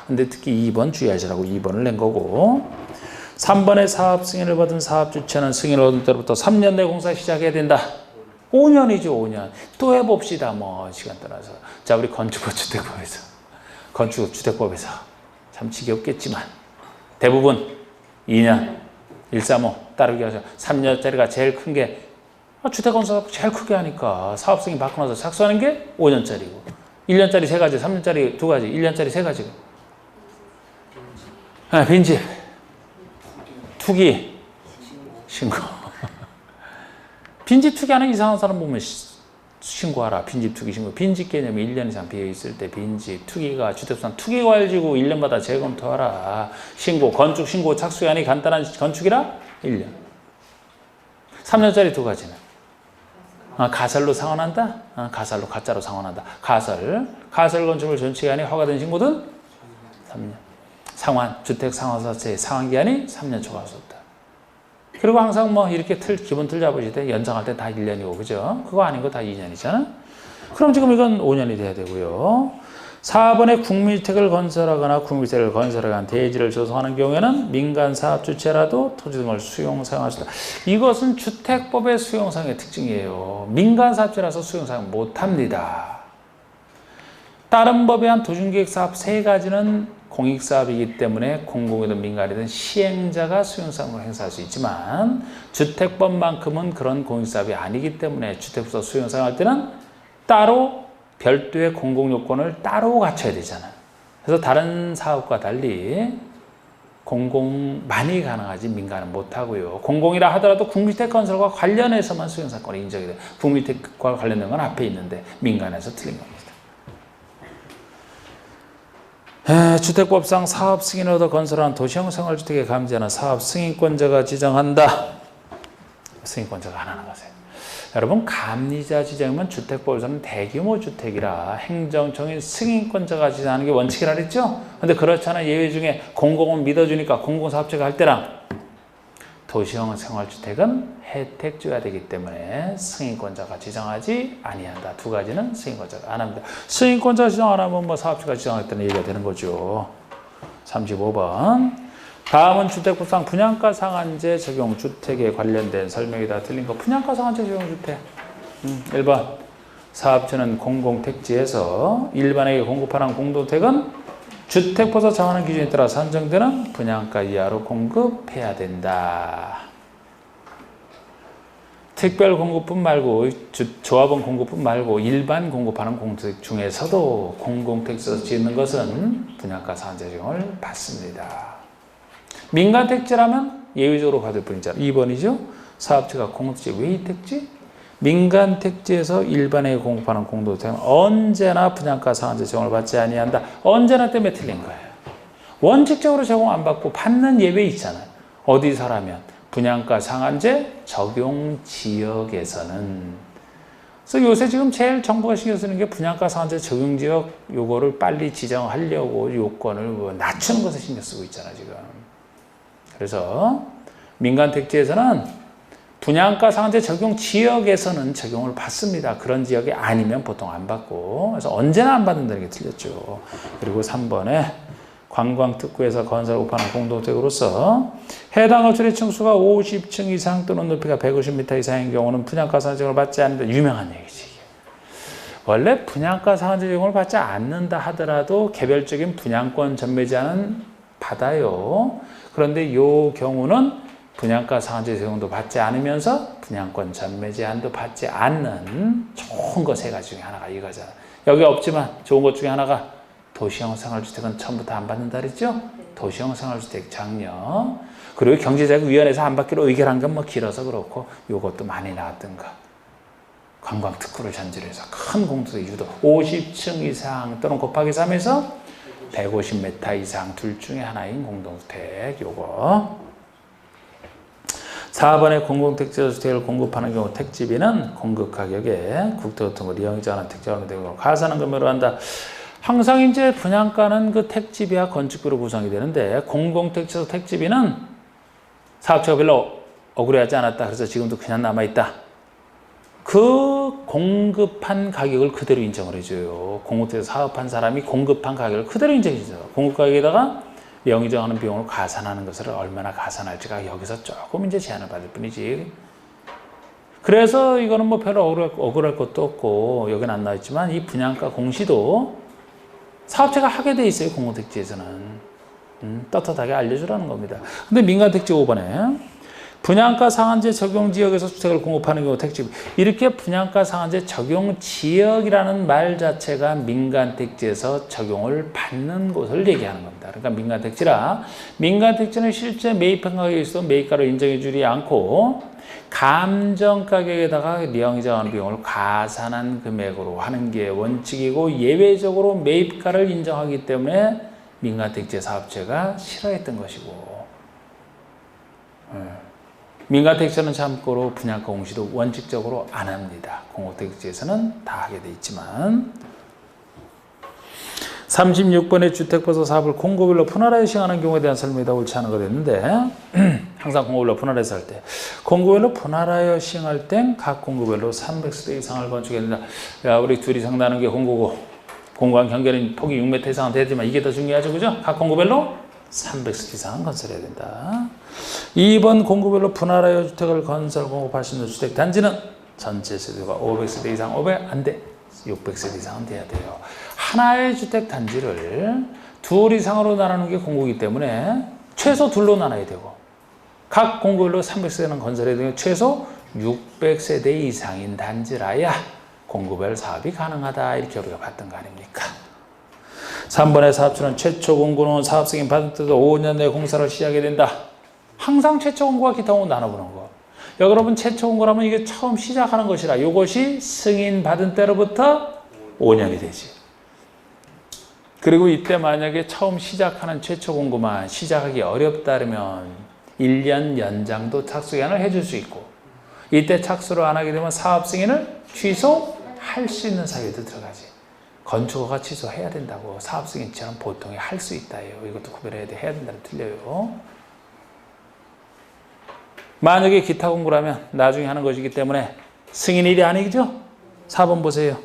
근데 특히 2번 주의하시라고 2번을 낸 거고 3번에 사업 승인을 받은 사업 주체는 승인을 얻은 때로부터 3년 내 공사 시작해야 된다. 5년이죠, 5년. 또 해봅시다, 뭐, 시간 떠나서. 자, 우리 건축주택법에서 참 지겹겠지만 대부분 2년, 135 따르기 하죠. 3년짜리가 제일 큰 게 주택건설 제일 크게 하니까 사업 승인 받고 나서 착수하는 게 5년짜리고 1년짜리 3가지, 3년짜리 2가지, 1년짜리 3가지고 빈집, 투기, 신고. 빈집 투기하는 이상한 사람 보면 신고하라. 빈집 투기 신고. 빈집 개념이 1년 이상 비어있을 때 빈집, 투기가 주택수산 투기과열지구 1년마다 재검토하라. 신고, 건축 신고 착수기한이 간단한 건축이라 1년. 3년짜리 2가지는 가설로 상환한다? 가설로, 가짜로 상환한다. 가설 건축물 전체기한이 허가된 신고든 3년. 상환, 주택 상환사채 상환기한이 3년 초과할 수 없다. 그리고 항상 뭐 이렇게 기본 틀 잡으실 때 연장할 때 다 1년이고, 그죠? 그거 아닌 거 다 2년이잖아? 그럼 지금 이건 5년이 돼야 되고요. 4번에 국민주택을 건설하거나 국민주택을 건설하거나 대지를 조성하는 경우에는 민간 사업 주체라도 토지 등을 수용 사용할 수 있다. 이것은 주택법의 수용 사용의 특징이에요. 민간 사업주라서 수용 사용 못 합니다. 다른 법에 한 도중계획 사업 3가지는 공익사업이기 때문에 공공이든 민간이든 시행자가 수용사업을 행사할 수 있지만 주택법만큼은 그런 공익사업이 아니기 때문에 주택부서 수용사업할 때는 따로 별도의 공공요건을 따로 갖춰야 되잖아요. 그래서 다른 사업과 달리 공공만이 가능하지 민간은 못하고요. 공공이라 하더라도 국민주택 건설과 관련해서만 수용사건이 인정이 돼요. 국민주택과 관련된 건 앞에 있는데 민간에서 틀린 겁니다. 주택법상 사업 승인을 얻어 건설한 도시형 생활주택에 감지하는 사업 승인권자가 지정한다. 승인권자가 하나는 것이에요. 여러분, 감리자 지정이면 주택법에서는 대규모 주택이라 행정청인 승인권자가 지정하는 게 원칙이라 그랬죠? 근데 그렇잖아. 예외 중에 공공은 믿어주니까 공공사업체가 할 때랑 도시형 생활주택은 혜택줘야 되기 때문에 승인권자가 지정하지 아니한다. 2가지는 승인권자가 안 합니다. 승인권자 지정 안 하면 뭐 사업주가 지정했다는 얘기가 되는 거죠. 35번. 다음은 주택법상 분양가 상한제 적용 주택에 관련된 설명이다. 틀린 거. 분양가 상한제 적용 주택. 1번. 사업주는 공공택지에서 일반에게 공급하는 공동택은 주택법에서 정하는 기준에 따라 산정되는 분양가 이하로 공급해야 된다. 특별 공급뿐 말고 조합원 공급뿐 말고 일반 공급하는 공동택 중에서도 공공택지에서 짓는 것은 분양가 상한제 적용을 받습니다. 민간 택지라면 예외적으로 받을 뿐이잖아요. 2번이죠. 사업체가 공동택지 외의택지 민간 택지에서 일반에게 공급하는 공동택은 언제나 분양가 상한제 적용을 받지 아니한다. 언제나 때문에 틀린 거예요. 원칙적으로 적용 안 받고 받는 예외 있잖아요. 어디서라면 분양가 상한제 적용 지역에서는. 그래서 요새 지금 제일 정부가 신경 쓰는 게 분양가 상한제 적용 지역 요거를 빨리 지정하려고 요건을 낮추는 것에 신경 쓰고 있잖아요, 지금. 그래서 민간 택지에서는 분양가 상한제 적용 지역에서는 적용을 받습니다. 그런 지역이 아니면 보통 안 받고. 그래서 언제나 안 받는다는 게 틀렸죠. 그리고 3번에 관광특구에서 건설 오파는 공동택으로서 해당 건축의 층수가 50층 이상 또는 높이가 150m 이상인 경우는 분양가 상한제 적용을 받지 않는다. 유명한 얘기지. 원래 분양가 상한제 적용을 받지 않는다 하더라도 개별적인 분양권 전매제한은 받아요. 그런데 이 경우는 분양가 상한제 적용도 받지 않으면서 분양권 전매 제한도 받지 않는 좋은 거 3가지 중에 하나가 이거잖아. 여기 없지만 좋은 것 중에 하나가 도시형 생활주택은 처음부터 안 받는다 그랬죠? 도시형 생활주택 장려. 그리고 경제자격위원회에서 안 받기로 의결한 건 뭐 길어서 그렇고 이것도 많이 나왔던 거. 관광특구를 전제로 해서 큰 공동택 유도 50층 이상 또는 곱하기 3에서 150m 이상 둘 중에 하나인 공동주택 요거. 4번에 공공택지주택을 공급하는 경우 택지비는 공급가격에 국토 같은 걸 이용하지 않은 택지하는 경우 가산한 금액으로 한다. 항상 이제 분양가는 그 택지비와 건축비로 구성이 되는데 공공택지에서 택지비는 사업체가 별로 억울해하지 않았다. 그래서 지금도 그냥 남아있다. 그 공급한 가격을 그대로 인정을 해줘요. 공공택지에서 사업한 사람이 공급한 가격을 그대로 인정해줘요. 공급가격에다가 명의정하는 비용을 가산하는 것을 얼마나 가산할지가 여기서 조금 이제 제한을 받을 뿐이지. 그래서 이거는 뭐 별로 억울할 것도 없고 여기는 안 나와있지만 이 분양가 공시도 사업체가 하게 돼 있어요. 공공택지에서는. 떳떳하게 알려주라는 겁니다. 근데 민간택지 5번에 분양가 상한제 적용 지역에서 주택을 공급하는 경우 택지비. 이렇게 분양가 상한제 적용 지역이라는 말 자체가 민간택지에서 적용을 받는 곳을 얘기하는 겁니다. 그러니까 민간택지라 민간택지는 실제 매입한 가격에 있어도 매입가를 인정해 주지 않고 감정가격에다가 명의정하는 비용을 가산한 금액으로 하는 게 원칙이고 예외적으로 매입가를 인정하기 때문에 민간택지 사업체가 싫어했던 것이고 민간택지는 참고로 분양가 공시도 원칙적으로 안 합니다. 공공택지에서는 다 하게 돼 있지만 36번의 주택부서 사업을 공고별로 분할하여 시행하는 경우에 대한 설명이 다 옳지 않은 거 됐는데 항상 공고별로 분할해서 할 때 공고별로 분할하여 시행할 땐 각 공고별로 300세대 이상을 건축해야 된다. 야, 우리 둘이 상담하는 게 공고고 공고한 경계는 폭이 6m 이상은 되지만 이게 더 중요하죠. 그죠? 각 공고별로 300세대 이상은 건설해야 된다. 2번 공고별로 분할하여 주택을 건설 공급할 수 있는 주택 단지는 전체 세대가 500세대 이상 500 안 돼. 600세대 이상은 돼야 돼요. 하나의 주택 단지를 둘 이상으로 나누는 게 공고이기 때문에 최소 둘로 나눠야 되고 각 공고별로 300세대는 건설해야 되고 최소 600세대 이상인 단지라야 공고별 사업이 가능하다. 이렇게 우리가 봤던 거 아닙니까? 3번의 사업주는 최초 공고는 사업 승인 받을 때도 5년 내에 공사를 시작해야 된다. 항상 최초 공고와 기타 공고 나눠보는 거. 여러분 최초 공고라면 이게 처음 시작하는 것이라 이것이 승인 받은 때로부터 5년이 되지. 그리고 이때 만약에 처음 시작하는 최초 공고만 시작하기 어렵다면 1년 연장도 착수기한을 해줄 수 있고 이때 착수를 안 하게 되면 사업 승인을 취소할 수 있는 사유도 들어가지. 건축허가 취소해야 된다고 사업 승인처럼 보통에 할 수 있다예요. 이것도 구별해야 돼. 해야 된다는 틀려요. 만약에 기타 공고라면 나중에 하는 것이기 때문에 승인일이 아니죠? 4번 보세요.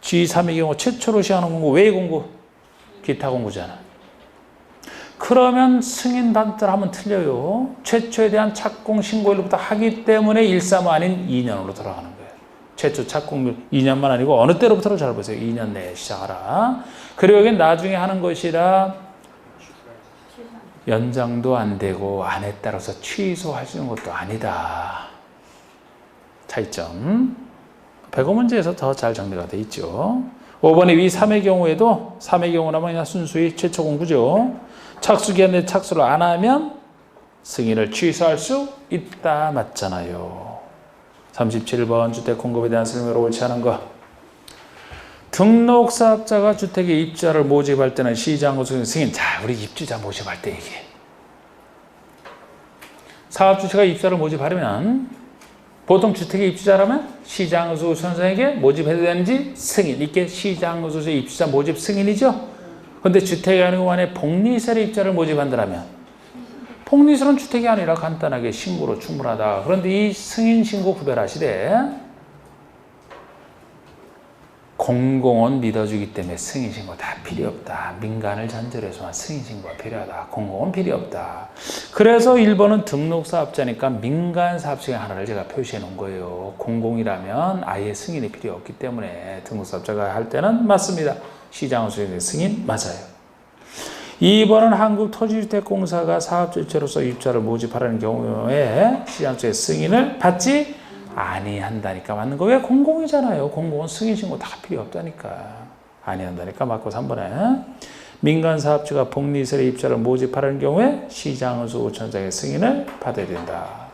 G3의 경우 최초로 시행하는 공고 왜 공고? 기타 공고잖아. 그러면 승인 받을 하면 틀려요. 최초에 대한 착공 신고일로부터 하기 때문에 135 아닌 2년으로 돌아가는 거예요. 최초 착공률 2년만 아니고 어느 때로부터로 잘 보세요. 2년 내에 시작하라. 그리고 여기 나중에 하는 것이라 연장도 안 되고 안에 따라서 취소할 수 있는 것도 아니다. 차이점. 백오 문제에서 더 잘 정리가 돼 있죠. 5번의 위 3의 경우에도 3의 경우라면 그냥 순수히 최초 공고죠. 착수기한 내 착수를 안 하면 승인을 취소할 수 있다. 맞잖아요. 37번 주택 공급에 대한 설명으로 옳지 않은 거. 등록사업자가 주택에 입주자를 모집할 때는 시장구조 승인. 자, 우리 입주자 모집할 때 얘기해. 사업주체가 입주자를 모집하려면 보통 주택의 입주자라면 시장구조 선생에게 모집해야 되는지 승인. 이게 시장구조 입주자 모집 승인이죠. 그런데 주택이 아니고 만약에 복리시설의 입주자를 모집한다면 복리시설은 주택이 아니라 간단하게 신고로 충분하다. 그런데 이 승인 신고 구별하시되 공공은 믿어주기 때문에 승인신고 다 필요 없다. 민간을 전제로 해서만 승인신고가 필요하다. 공공은 필요 없다. 그래서 1번은 등록사업자니까 민간사업장의 하나를 제가 표시해 놓은 거예요. 공공이라면 아예 승인이 필요 없기 때문에 등록사업자가 할 때는 맞습니다. 시장수의 승인 맞아요. 2번은 한국토지주택공사가 사업주체로서 입주자를 모집하라는 경우에 시장수의 승인을 받지 아니한다니까 맞는 거. 왜? 공공이잖아요. 공공은 승인신고 다 필요 없다니까. 아니한다니까 맞고 3번에 민간사업주가 복리시설의 입주자를 모집하라는 경우에 시장수구청장의 승인을 받아야 된다.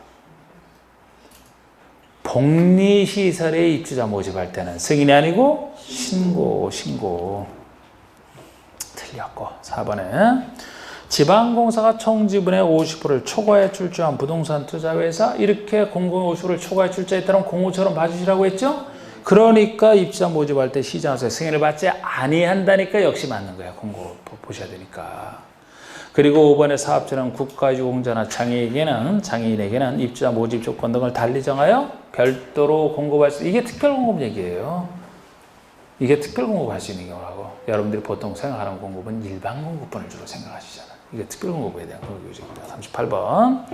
복리시설의 입주자 모집할 때는 승인이 아니고 신고. 틀렸고 4번에 지방공사가 총 지분의 50%를 초과해 출자한 부동산 투자회사 이렇게 공공의 50%를 초과해 출자했다면 공모처럼 봐주시라고 했죠? 그러니까 입주자 모집할 때 시장에서 승인을 받지 아니한다니까 역시 맞는 거야. 공고 보셔야 되니까. 그리고 5번의 사업자는 국가유공자나 장애인에게는 입주자 모집 조건 등을 달리 정하여 별도로 공급할 수 이게 특별공급 얘기예요. 이게 특별공급할 수 있는 경우라고. 여러분들이 보통 생각하는 공급은 일반 공급분을 주로 생각하시잖아요. 이게 특별공급에 대한 공급입니다. 38번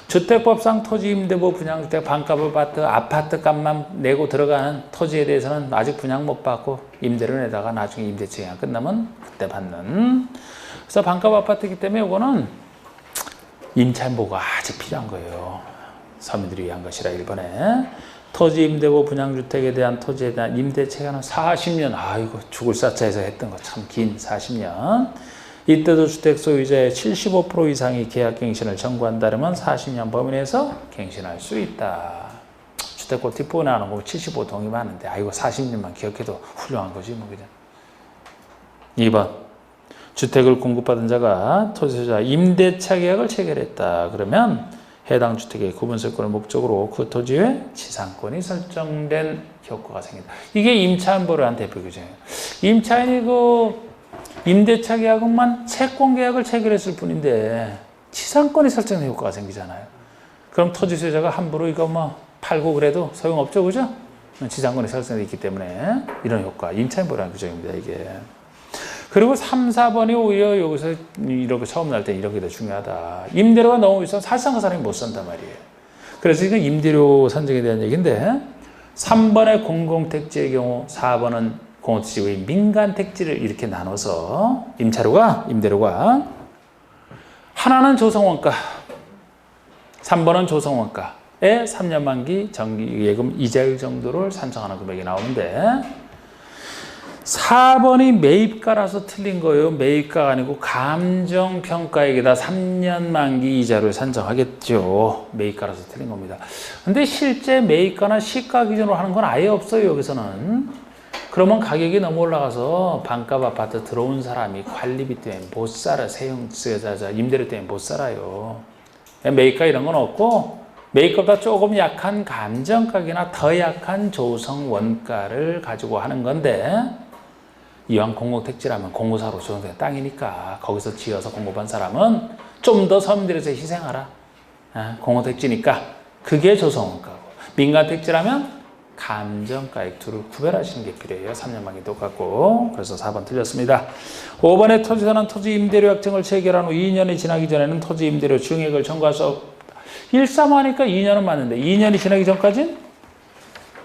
주택법상 토지임대부 분양주택 반값 아파트 값만 내고 들어가는 토지에 대해서는 아직 분양 못 받고 임대료 내다가 나중에 임대체가 끝나면 그때 받는. 그래서 반값 아파트이기 때문에 이거는 임차인보고가 아직 필요한 거예요. 서민들이 위한 것이라 1번에 토지 임대부 분양주택에 대한 토지에 대한 임대체가는 40년. 아이고 죽을 사자에서 했던 거 참 긴 40년. 이때도 주택 소유자의 75% 이상이 계약갱신을 청구한다면 40년 범위 내에서 갱신할 수 있다. 주택법 뒷부분에 하는 거 75 동의하는데 아이고 40년만 기억해도 훌륭한 거지 뭐 그냥. 2번 주택을 공급받은 자가 토지소유자 임대차 계약을 체결했다. 그러면 해당 주택의 구분설권을 목적으로 그 토지에 지상권이 설정된 효과가 생긴다. 이게 임차인보를 한 대표 규정이에요. 임차인이 임대차 계약만 채권 계약을 체결했을 뿐인데 지상권이 설정된 효과가 생기잖아요. 그럼 토지 소유자가 함부로 이거 팔고 그래도 소용없죠, 그죠? 지상권이 설정되어 있기 때문에 이런 효과, 임차인보라는 규정입니다, 이게. 그리고 3, 4번이 오히려 여기서 이렇게 처음 날 때 이렇게 더 중요하다. 임대료가 너무 비싸면 사실상 그 사람이 못 산단 말이에요. 그래서 이건 임대료 산정에 대한 얘기인데 3번의 공공택지의 경우 4번은 공공택지 외 민간택지를 이렇게 나눠서 임대료가 하나는 조성원가 3번은 조성원가에 3년 만기 정기예금 이자율 정도를 산정하는 금액이 나오는데 4번이 매입가라서 틀린 거예요. 매입가가 아니고 감정평가액에다 3년 만기 이자를 산정하겠죠. 매입가라서 틀린 겁니다. 근데 실제 매입가나 시가 기준으로 하는 건 아예 없어요. 여기서는. 그러면 가격이 너무 올라가서 반값 아파트 들어온 사람이 관리비 때문에 못 살아. 임대료 때문에 못 살아요. 매입가 이런 건 없고 매입가보다 조금 약한 감정가격이나 더 약한 조성 원가를 가지고 하는 건데 이왕 공공택지라면 공고사로 조성된 땅이니까 거기서 지어서 공급한 사람은 좀 더 서민들에서 희생하라. 공공택지니까 그게 조성원가고 민간택지라면 감정가액 둘을 구별하시는 게 필요해요. 3년 만기 똑같고. 그래서 4번 틀렸습니다. 5번에 토지사는 토지 임대료 약정을 체결한 후 2년이 지나기 전에는 토지 임대료 증액을 청구할 수 없다. 1,3하니까 2년은 맞는데 2년이 지나기 전까지는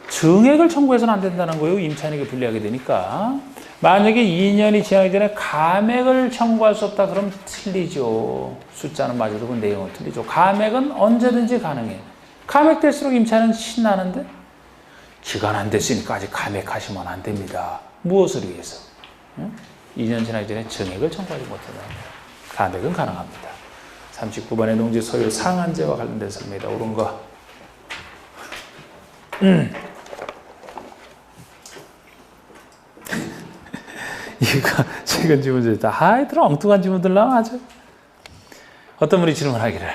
증액을 청구해서는 안 된다는 거예요. 임차인에게 불리하게 되니까. 만약에 2년이 지나기 전에 감액을 청구할 수 없다. 그럼 틀리죠. 숫자는 맞아도 그 내용은 틀리죠. 감액은 언제든지 가능해요. 감액될수록 임차인은 신나는데 기간 안 됐으니까 아직 감액하시면 안 됩니다. 무엇을 위해서? 2년 지나기 전에 증액을 청구하지 못한다. 감액은 가능합니다. 39번의 농지 소유 상한제와 관련된 설명이다. 옳은 거. 이거 최근 질문들이다. 하여튼 엉뚱한 질문들 나와 아주. 어떤 분이 질문하기를.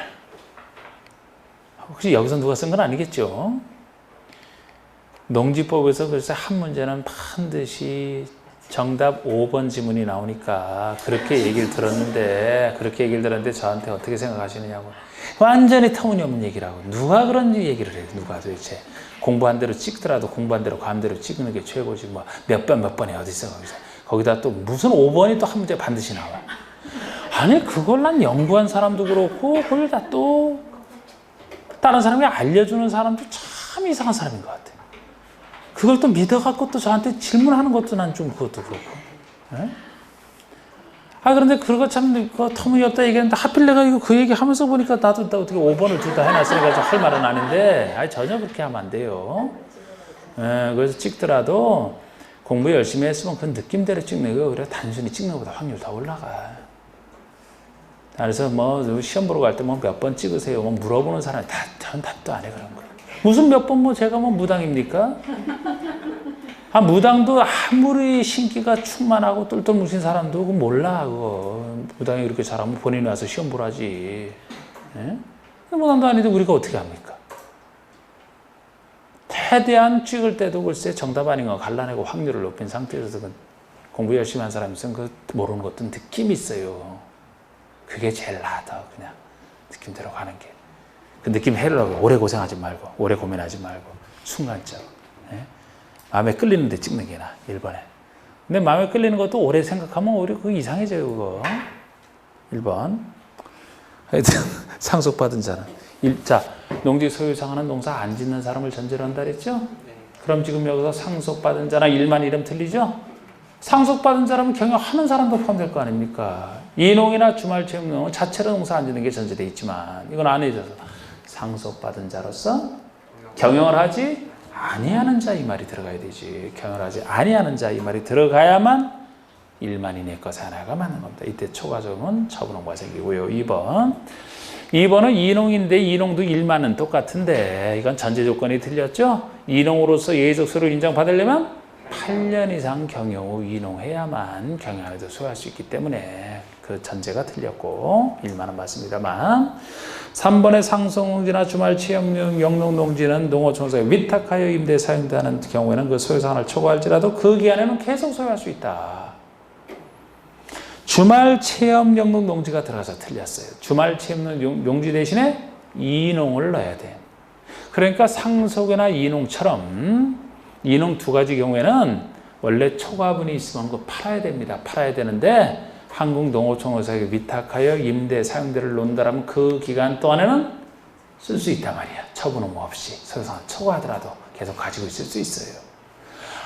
혹시 여기서 누가 쓴 건 아니겠죠? 농지법에서 그래서 한 문제는 반드시 정답 5번 지문이 나오니까 그렇게 얘기를 들었는데 저한테 어떻게 생각하시느냐고. 완전히 터무니없는 얘기라고. 누가 그런 얘기를 해요? 누가 도대체. 공부한 대로 찍더라도 공부한 대로 감대로 찍는 게 최고지. 몇 번에 어디서 거기다 또 무슨 5번이 또 한 문제 반드시 나와. 아니 그걸 난 연구한 사람도 그렇고 그걸 다 또 다른 사람이 알려주는 사람도 참 이상한 사람인 것 같아. 그걸 또 믿어갖고 또 저한테 질문하는 것도 난 좀 그것도 그렇고. 네? 그런데 그거 참 터무니없다 얘기했는데 하필 내가 이거 그 얘기 하면서 보니까 나도 어떻게 5번을 둘 다 해놨으니까 할 말은 아닌데 전혀 그렇게 하면 안 돼요. 그래서 찍더라도 공부 열심히 했으면 그 느낌대로 찍는 거예요. 그래 단순히 찍는 것보다 확률 더 올라가. 그래서 시험 보러 갈 때 몇 번 찍으세요. 물어보는 사람이 전 답도 안 해 그런 거. 무슨 몇 번 제가 무당입니까? 무당도 아무리 신기가 충만하고 똘똘 뭉친 사람도 그거 몰라. 그거. 무당이 그렇게 잘하면 본인이 와서 시험 보라지. 예? 무당도 아닌데 우리가 어떻게 합니까? 최대한 찍을 때도 글쎄 정답 아닌 거 갈라내고 확률을 높인 상태에서 공부 열심히 한 사람이 있으면 그 모르는 것도 느낌이 있어요. 그게 제일 나아. 그냥 느낌대로 가는 게. 그 느낌 해려고 오래 고생하지 말고 오래 고민하지 말고 순간적으로. 예? 마음에 끌리는데 찍는 게 나아. 1번에. 근데 마음에 끌리는 것도 오래 생각하면 오히려 그거 이상해져요. 그거. 1번. 하여튼 상속받은 자는. 자, 농지 소유상하는 농사 안 짓는 사람을 전제로 한다 그랬죠? 네. 그럼 지금 여기서 상속받은 자랑 일만 이름 틀리죠? 상속받은 자라면 경영하는 사람도 포함될 거 아닙니까? 이농이나 주말체험농은 자체로 농사 안 짓는 게 전제되어 있지만 이건 안 해줘서 상속받은 자로서 경영을 하지 아니하는 자 이 말이 들어가야 되지. 경영을 하지 아니하는 자 이 말이 들어가야만 일만 이내 것 하나가 맞는 겁니다. 이때 초과적은 처분홍보가 생기고요. 2번은 이농인데 이농도 일만은 똑같은데 이건 전제 조건이 틀렸죠? 이농으로서 예외적 소를 인정받으려면 8년 이상 경영 후 이농해야만 경영에도 소유할 수 있기 때문에 그 전제가 틀렸고 1만은 맞습니다만 3번의 상속농지나 주말체험용 영농농지는 농어촌에서 위탁하여 임대 사용되는 경우에는 그 소유상한을 초과할지라도 그 기간에는 계속 소유할 수 있다. 주말체험 영농농지가 들어가서 틀렸어요. 주말체험 농지 대신에 이농을 넣어야 돼. 그러니까 상속이나 이농처럼 이농 두 가지 경우에는 원래 초과분이 있으면 그거 팔아야 됩니다. 팔아야 되는데 한국농어촌에서 위탁하여 임대 사용대를 놓는다면 그 기간 동안에는 쓸 수 있단 말이야. 처분 없이 소유상을 초과하더라도 계속 가지고 있을 수 있어요.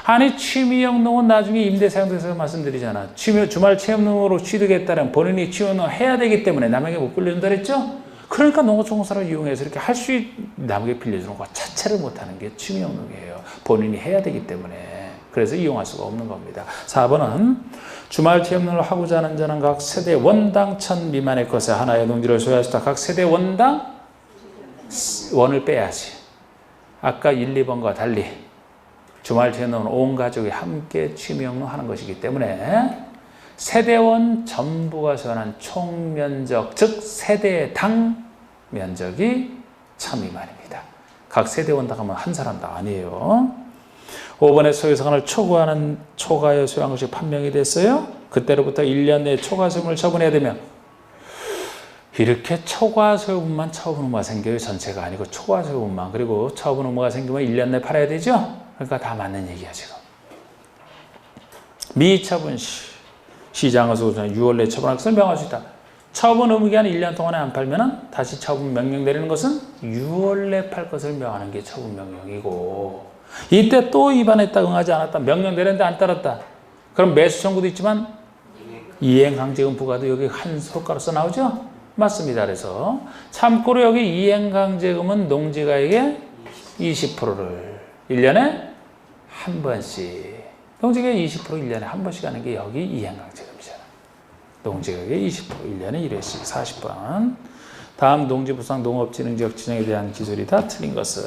아니 취미영농은 나중에 임대 사용돼서 말씀드리잖아. 주말 체험농으로 취득했다면 본인이 취미영농을 해야 되기 때문에 남에게 못 빌려준다 그랬죠? 그러니까 농어촌공사를 이용해서 이렇게 할 수 남에게 빌려주는 것 자체를 못하는 게 취미영농이에요. 본인이 해야 되기 때문에. 그래서 이용할 수가 없는 겁니다. 4번은 주말 체험농을 하고자 하는 자는 각 세대 원당 1000 미만의 것에 하나의 농지를 소유할 수 있다. 각 세대 원당 원을 빼야지. 아까 1, 2번과 달리 주말 체험농은 온 가족이 함께 취미영농 하는 것이기 때문에 세대원 전부가 소유하는 총 면적, 즉 세대당 면적이 1000 미만입니다. 각 세대원당 하면 한 사람당 아니에요. 5번에 소유상한을 초과하여 소유한 것이 판명이 됐어요. 그때로부터 1년 내에 초과 소유물을 처분해야 되면 이렇게 초과 소유분만 처분 의무가 생겨요. 전체가 아니고 초과 소유분만. 그리고 처분 의무가 생기면 1년 내에 팔아야 되죠. 그러니까 다 맞는 얘기야 지금. 미처분 시 시장에서 6월 내에 처분할 것을 명할 수 있다. 처분 의무 기간 1년 동안에 안 팔면은 다시 처분 명령 내리는 것은 6월 내에 팔 것을 명하는 게 처분 명령이고 이때 또 위반했다 응하지 않았다 명령 내렸는데 안 따랐다. 그럼 매수 청구도 있지만 이행강제금 부과도 여기 한 효과로서 나오죠? 맞습니다. 그래서 참고로 여기 이행강제금은 농지가에게 20%를 1년에 한 번씩 농지가 20% 1년에 한 번씩 하는 게 여기 이행강제금이잖아. 농지가액의 20% 1년에 1회씩 40번. 다음 농지부상 농업진흥지역 지정에 대한 기술이다. 틀린 것은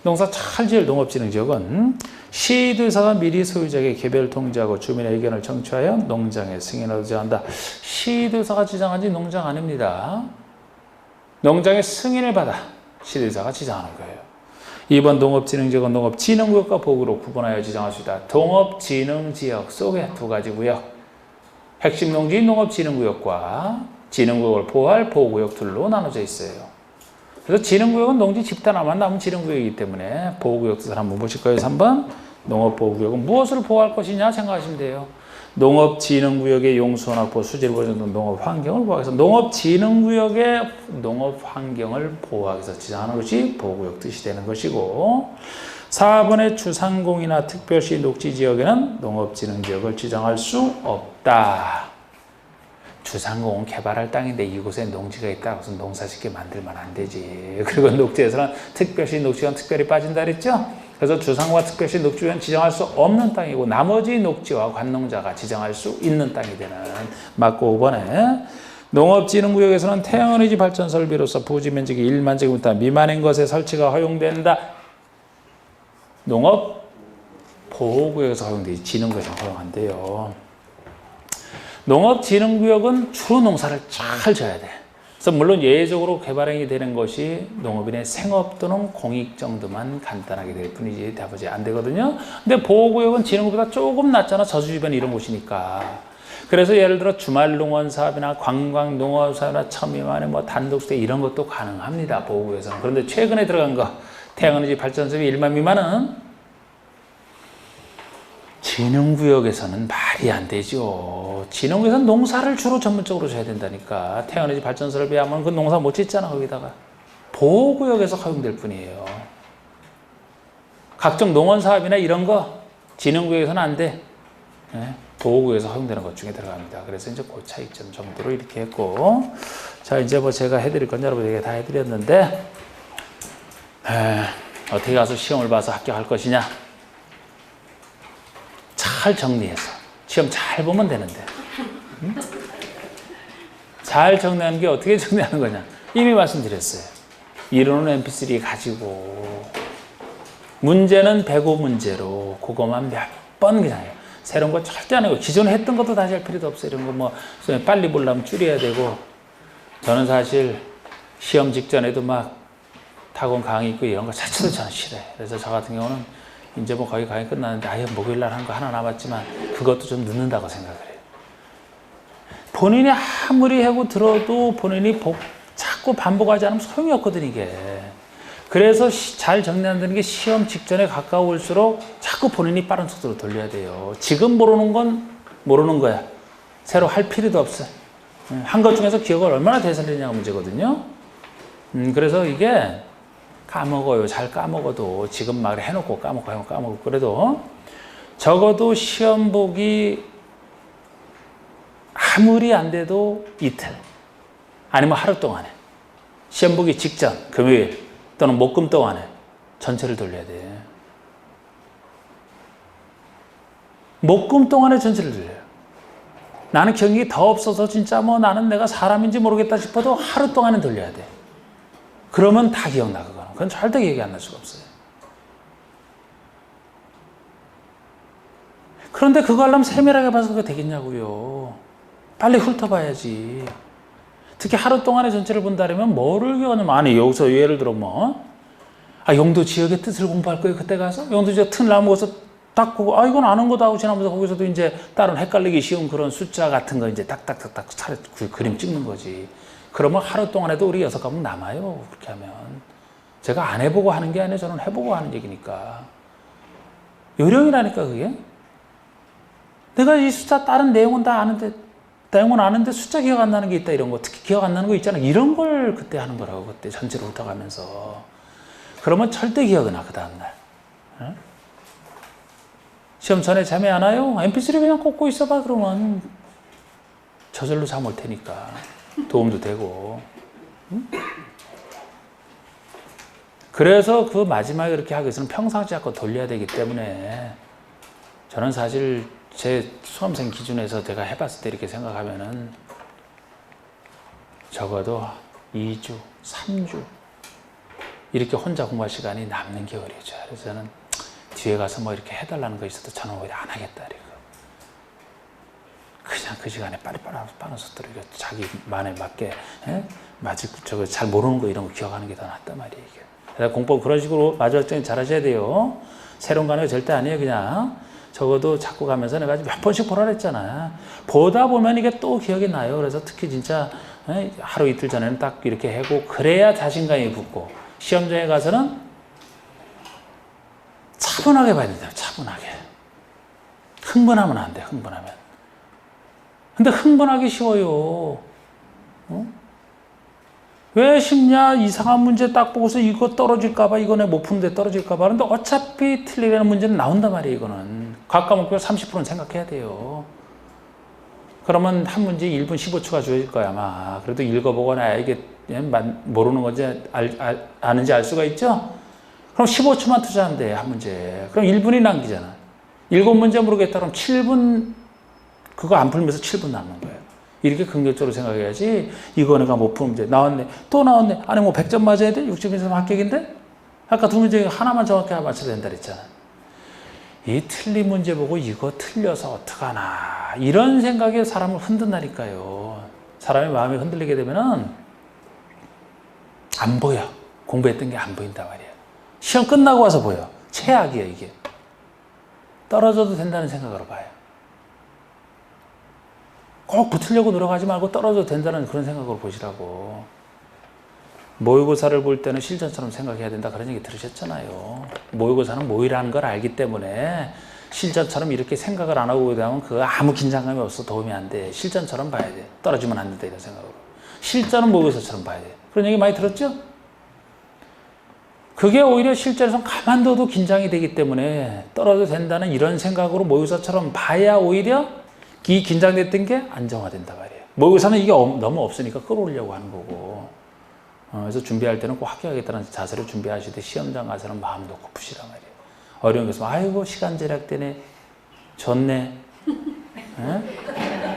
농사 잘 지을 농업진흥지역은 시도의사가 미리 소유자에게 개별 통지하고 주민의 의견을 청취하여 농장에 승인을 얻어야 한다. 시도의사가 지정한 지 농장 아닙니다. 농장의 승인을 받아 시도의사가 지정하는 거예요. 2번 농업진흥지역은 농업진흥구역과 보호구로 구분하여 지정할 수 있다. 농업진흥지역 속에 두 가지 구역. 핵심 농지인 농업진흥구역과 진흥구역을 보호할 보호구역 둘로 나눠져 있어요. 그래서 진흥구역은 농지 집단 하나만 남은 진흥구역이기 때문에 보호구역 뜻을 한번 보실 거예요. 3번 농업보호구역은 무엇을 보호할 것이냐 생각하시면 돼요. 농업진흥구역의 용수원 확보, 수질 보존 등 농업환경을 보호하기 위해서 농업진흥구역의 농업환경을 보호하기 위해서 지정하는 것이 보호구역 뜻이 되는 것이고 4번의 주상공이나 특별시 녹지지역에는 농업진흥지역을 지정할 수 없다. 주상공은 개발할 땅인데 이곳에 농지가 있다. 무슨 농사짓게 만들면 안 되지. 그리고 녹지에서는 특별시 녹지가 특별히 빠진다 그랬죠? 그래서 주상공과 특별시 녹지는 지정할 수 없는 땅이고 나머지 녹지와 관농자가 지정할 수 있는 땅이 되는 맞고 5번에 농업진흥구역에서는 태양에너지 발전 설비로서 부지 면적이 1만 제곱미터 미만인 것에 설치가 허용된다. 농업 보호구역에서 허용되지 진흥구역에서 허용 안 돼요. 농업진흥구역은 주로 농사를 잘 져야 돼. 그래서 물론 예외적으로 개발행위 되는 것이 농업인의 생업 또는 공익 정도만 간단하게 될 뿐이지 대부분 안 되거든요. 근데 보호구역은 진흥구역보다 조금 낫잖아. 저수 주변 이런 곳이니까. 그래서 예를 들어 주말 농원 사업이나 관광 농업 사업이나 첨예만의 뭐 단독주택 이런 것도 가능합니다. 보호구역에서는. 그런데 최근에 들어간 거 태양에너지 발전소비 1만 미만은 진흥구역에서는 말이 안 되죠. 진흥구역에서는 농사를 주로 전문적으로 져야 된다니까. 태양에너지 발전소를 비하면 그 농사 못 짓잖아 거기다가. 보호구역에서 허용될 뿐이에요. 각종 농원 사업이나 이런 거 진흥구역에서는 안 돼. 네? 보호구역에서 허용되는 것 중에 들어갑니다. 그래서 이제 그 차이점 정도로 이렇게 했고, 자 이제 뭐 제가 해드릴 건 여러분에게 다 해드렸는데, 어떻게 가서 시험을 봐서 합격할 것이냐? 잘 정리해서 시험 잘 보면 되는데, 응? 잘 정리하는 게 어떻게 정리하는 거냐? 이미 말씀드렸어요. 이론은 MP3 가지고 문제는 배고 문제로 그거만 몇 번 그냥 해요. 새로운 거 절대 안 하고 기존에 했던 것도 다시 할 필요도 없어요. 이런 거 뭐 빨리 보려면 줄여야 되고. 저는 사실 시험 직전에도 막 학원 강의 있고 이런 거 자체도 저는 싫어요. 그래서 저 같은 경우는 이제 뭐 거의 강의 끝났는데 아예 목요일날 한 거 하나 남았지만 그것도 좀 늦는다고 생각을 해요. 본인이 아무리 하고 들어도 본인이 자꾸 반복하지 않으면 소용이 없거든 이게. 그래서 잘 정리한다는 게 시험 직전에 가까울수록 자꾸 본인이 빠른 속도로 돌려야 돼요. 지금 모르는 건 모르는 거야. 새로 할 필요도 없어. 한 것 중에서 기억을 얼마나 되살리냐가 문제거든요. 그래서 이게 까먹어요. 잘 까먹어도 지금 막 해놓고 까먹고 그래도 적어도 시험 보기 아무리 안 돼도 이틀 아니면 하루 동안에 시험 보기 직전 금요일 또는 목금 동안에 전체를 돌려야 돼. 목금 동안에 전체를 돌려요. 나는 경력이 더 없어서 진짜 뭐 나는 내가 사람인지 모르겠다 싶어도 하루 동안은 돌려야 돼. 그러면 다 기억나 그거는. 그건 절대 기억이 안 날 수가 없어요. 그런데 그거 하려면 세밀하게 봐서 그게 되겠냐고요. 빨리 훑어봐야지. 특히 하루 동안에 전체를 본다면 뭐를 기억하냐면 아니 여기서 예를 들어 뭐 용도 지역의 뜻을 공부할 거예요. 그때 가서 용도 지역 틈 나무에서 딱 보고 이건 아는 거다 하고 지나면서 거기서도 이제 다른 헷갈리기 쉬운 그런 숫자 같은 거 이제 딱딱딱딱 그림 찍는 거지. 그러면 하루 동안에도 우리 6과목 남아요. 그렇게 하면. 제가 안 해보고 하는 게 아니라 저는 해보고 하는 얘기니까. 요령이라니까 그게. 내가 이 숫자 다른 내용은 다 아는데 숫자 기억 안 나는 게 있다 이런 거. 특히 기억 안 나는 거 있잖아. 이런 걸 그때 하는 거라고. 그때 전체로 훑어가면서. 그러면 절대 기억이 나 그 다음날. 응? 시험 전에 잠이 안 와요? MP3 그냥 꽂고 있어봐 그러면. 저절로 잠 올 테니까. 도움도 되고. 응? 그래서 그 마지막에 그렇게 하기 위해서는 평상시 자꾸 돌려야 되기 때문에 저는 사실 제 수험생 기준에서 제가 해봤을 때 이렇게 생각하면은 적어도 2주, 3주 이렇게 혼자 공부할 시간이 남는 게 어려죠. 그래서 저는 뒤에 가서 뭐 이렇게 해달라는 거 있어도 저는 오히려 안 하겠다. 그냥 그 시간에 빠른 속도로 자기만에 맞게 저거 잘 모르는 거 이런 거 기억하는 게 더 낫단 말이에요. 이게. 그래서 공부 그런 식으로 마지막 적에 잘 하셔야 돼요. 새로운 거 하는 거 절대 아니에요. 그냥 적어도 자꾸 가면서 내가 몇 번씩 보라 그랬잖아. 보다 보면 이게 또 기억이 나요. 그래서 특히 진짜 하루 이틀 전에는 딱 이렇게 하고 그래야 자신감이 붙고 시험장에 가서는 차분하게 봐야 된다. 차분하게. 흥분하면 안 돼. 흥분하면. 근데 흥분하기 쉬워요. 왜 쉽냐? 이상한 문제 딱 보고서 이거 떨어질까봐, 이거네 못 푸는데 떨어질까봐. 근데 어차피 틀리라는 문제는 나온단 말이에요, 이거는. 각 과목별 30%는 생각해야 돼요. 그러면 한 문제 1분 15초가 주어질 거야, 아마. 그래도 읽어보거나 이게 모르는 건지 아는지 알 수가 있죠? 그럼 15초만 투자하면 돼, 한 문제. 그럼 1분이 남기잖아. 7문제 모르겠다 그럼 7분, 그거 안 풀면서 7분 남는 거예요. 이렇게 긍정적으로 생각해야지. 이거 내가 못 푸는 문제 나왔네. 또 나왔네. 아니 뭐 100점 맞아야 돼? 60점 합격인데? 아까 두 문제 하나만 정확히 맞춰야 된다 그랬잖아. 이 틀린 문제 보고 이거 틀려서 어떡하나 이런 생각에 사람을 흔든다니까요. 사람의 마음이 흔들리게 되면은 안 보여. 공부했던 게 안 보인단 말이야. 시험 끝나고 와서 보여. 최악이야 이게. 떨어져도 된다는 생각으로 봐요. 꼭 붙으려고 노력하지 말고 떨어져도 된다는 그런 생각으로 보시라고. 모의고사를 볼 때는 실전처럼 생각해야 된다 그런 얘기 들으셨잖아요. 모의고사는 모의라는 걸 알기 때문에 실전처럼 이렇게 생각을 안 하고 그러면 그거 아무 긴장감이 없어 도움이 안 돼. 실전처럼 봐야 돼. 떨어지면 안 된다 이런 생각으로. 실전은 모의고사처럼 봐야 돼. 그런 얘기 많이 들었죠? 그게 오히려 실전에서 가만둬도 긴장이 되기 때문에 떨어져도 된다는 이런 생각으로 모의고사처럼 봐야 오히려 이 긴장됐던 게 안정화된다 말이에요. 모의고사는 이게 너무 없으니까 끌어올리려고 하는 거고. 그래서 준비할 때는 꼭 합격하겠다는 자세로 준비하시되 시험장 가서는 마음 놓고 푸시란 말이에요. 어려운 게 있으면 아이고 시간 절약되네. 졌네.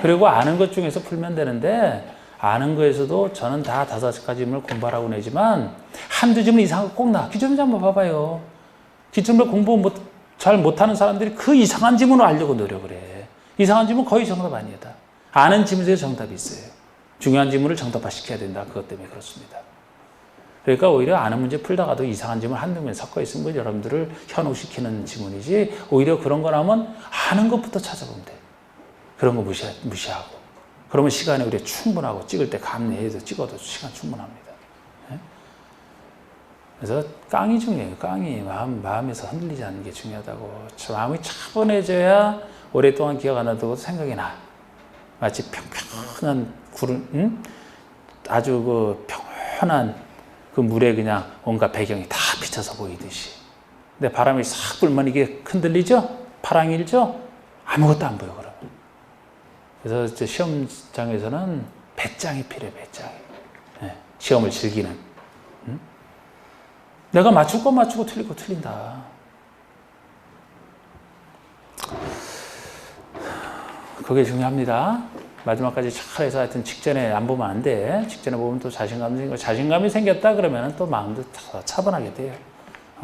그리고 아는 것 중에서 풀면 되는데 아는 거에서도 저는 다 5가지 질문을 공부하라고 내지만 한두 질문 이상한 거 꼭 나. 기출문제 한번 봐봐요. 기출문제 공부 잘 못하는 사람들이 그 이상한 질문을 알려고 노력을 해. 이상한 질문 거의 정답 아니에요. 아는 질문에 정답이 있어요. 중요한 질문을 정답화 시켜야 된다. 그것 때문에 그렇습니다. 그러니까 오히려 아는 문제 풀다가도 이상한 질문 한두 개 섞어 있으면 그 여러분들을 현혹시키는 질문이지 오히려 그런 거 나오면 아는 것부터 찾아보면 돼. 그런 거 무시하고. 그러면 시간이 우리가 충분하고 찍을 때 감내해서 찍어도 시간 충분합니다. 네? 그래서 깡이 중요해요. 깡이 마음에서 흔들리지 않는 게 중요하다고. 마음이 차분해져야 오랫동안 기억 안 하고 생각이 나. 마치 평평한 구름, 아주 그 평온한 그 물에 그냥 온갖 배경이 다 비쳐서 보이듯이. 근데 바람이 싹 불면 이게 흔들리죠? 파랑이 일죠? 아무것도 안 보여, 그러면. 그래서 시험장에서는 배짱이 필요해, 배짱이. 네, 시험을 즐기는. 내가 맞출 건 맞추고 틀릴 거 틀린다. 그게 중요합니다. 마지막까지 잘 해서 하여튼 직전에 안 보면 안 돼. 직전에 보면 또 자신감이 생겼다 그러면 또 마음도 차분하게 돼요.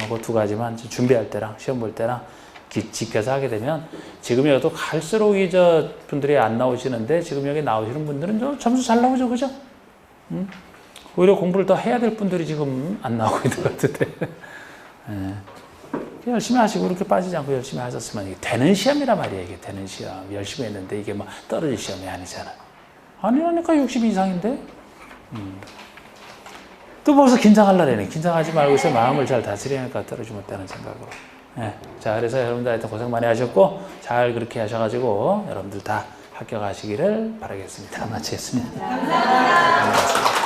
그 2가지만 준비할 때랑 시험 볼 때랑 지켜서 하게 되면 지금 여기도 갈수록 분들이 안 나오시는데 지금 여기 나오시는 분들은 좀 점수 잘 나오죠, 그죠? 오히려 공부를 더 해야 될 분들이 지금 안 나오고 있는 것 같은데. 네. 열심히 하시고 이렇게 빠지지 않고 열심히 하셨으면 이게 되는 시험이란 말이에요. 이게 되는 시험. 열심히 했는데 이게 막 떨어질 시험이 아니잖아. 아니라니까 60 이상인데. 또 벌써 긴장하려네. 긴장하지 말고 있어. 마음을 잘 다스리니까 떨어지면 되는 생각으로. 네. 자, 그래서 여러분들 하여튼 고생 많이 하셨고 잘 그렇게 하셔가지고 여러분들 다 합격하시기를 바라겠습니다. 마치겠습니다. 감사합니다.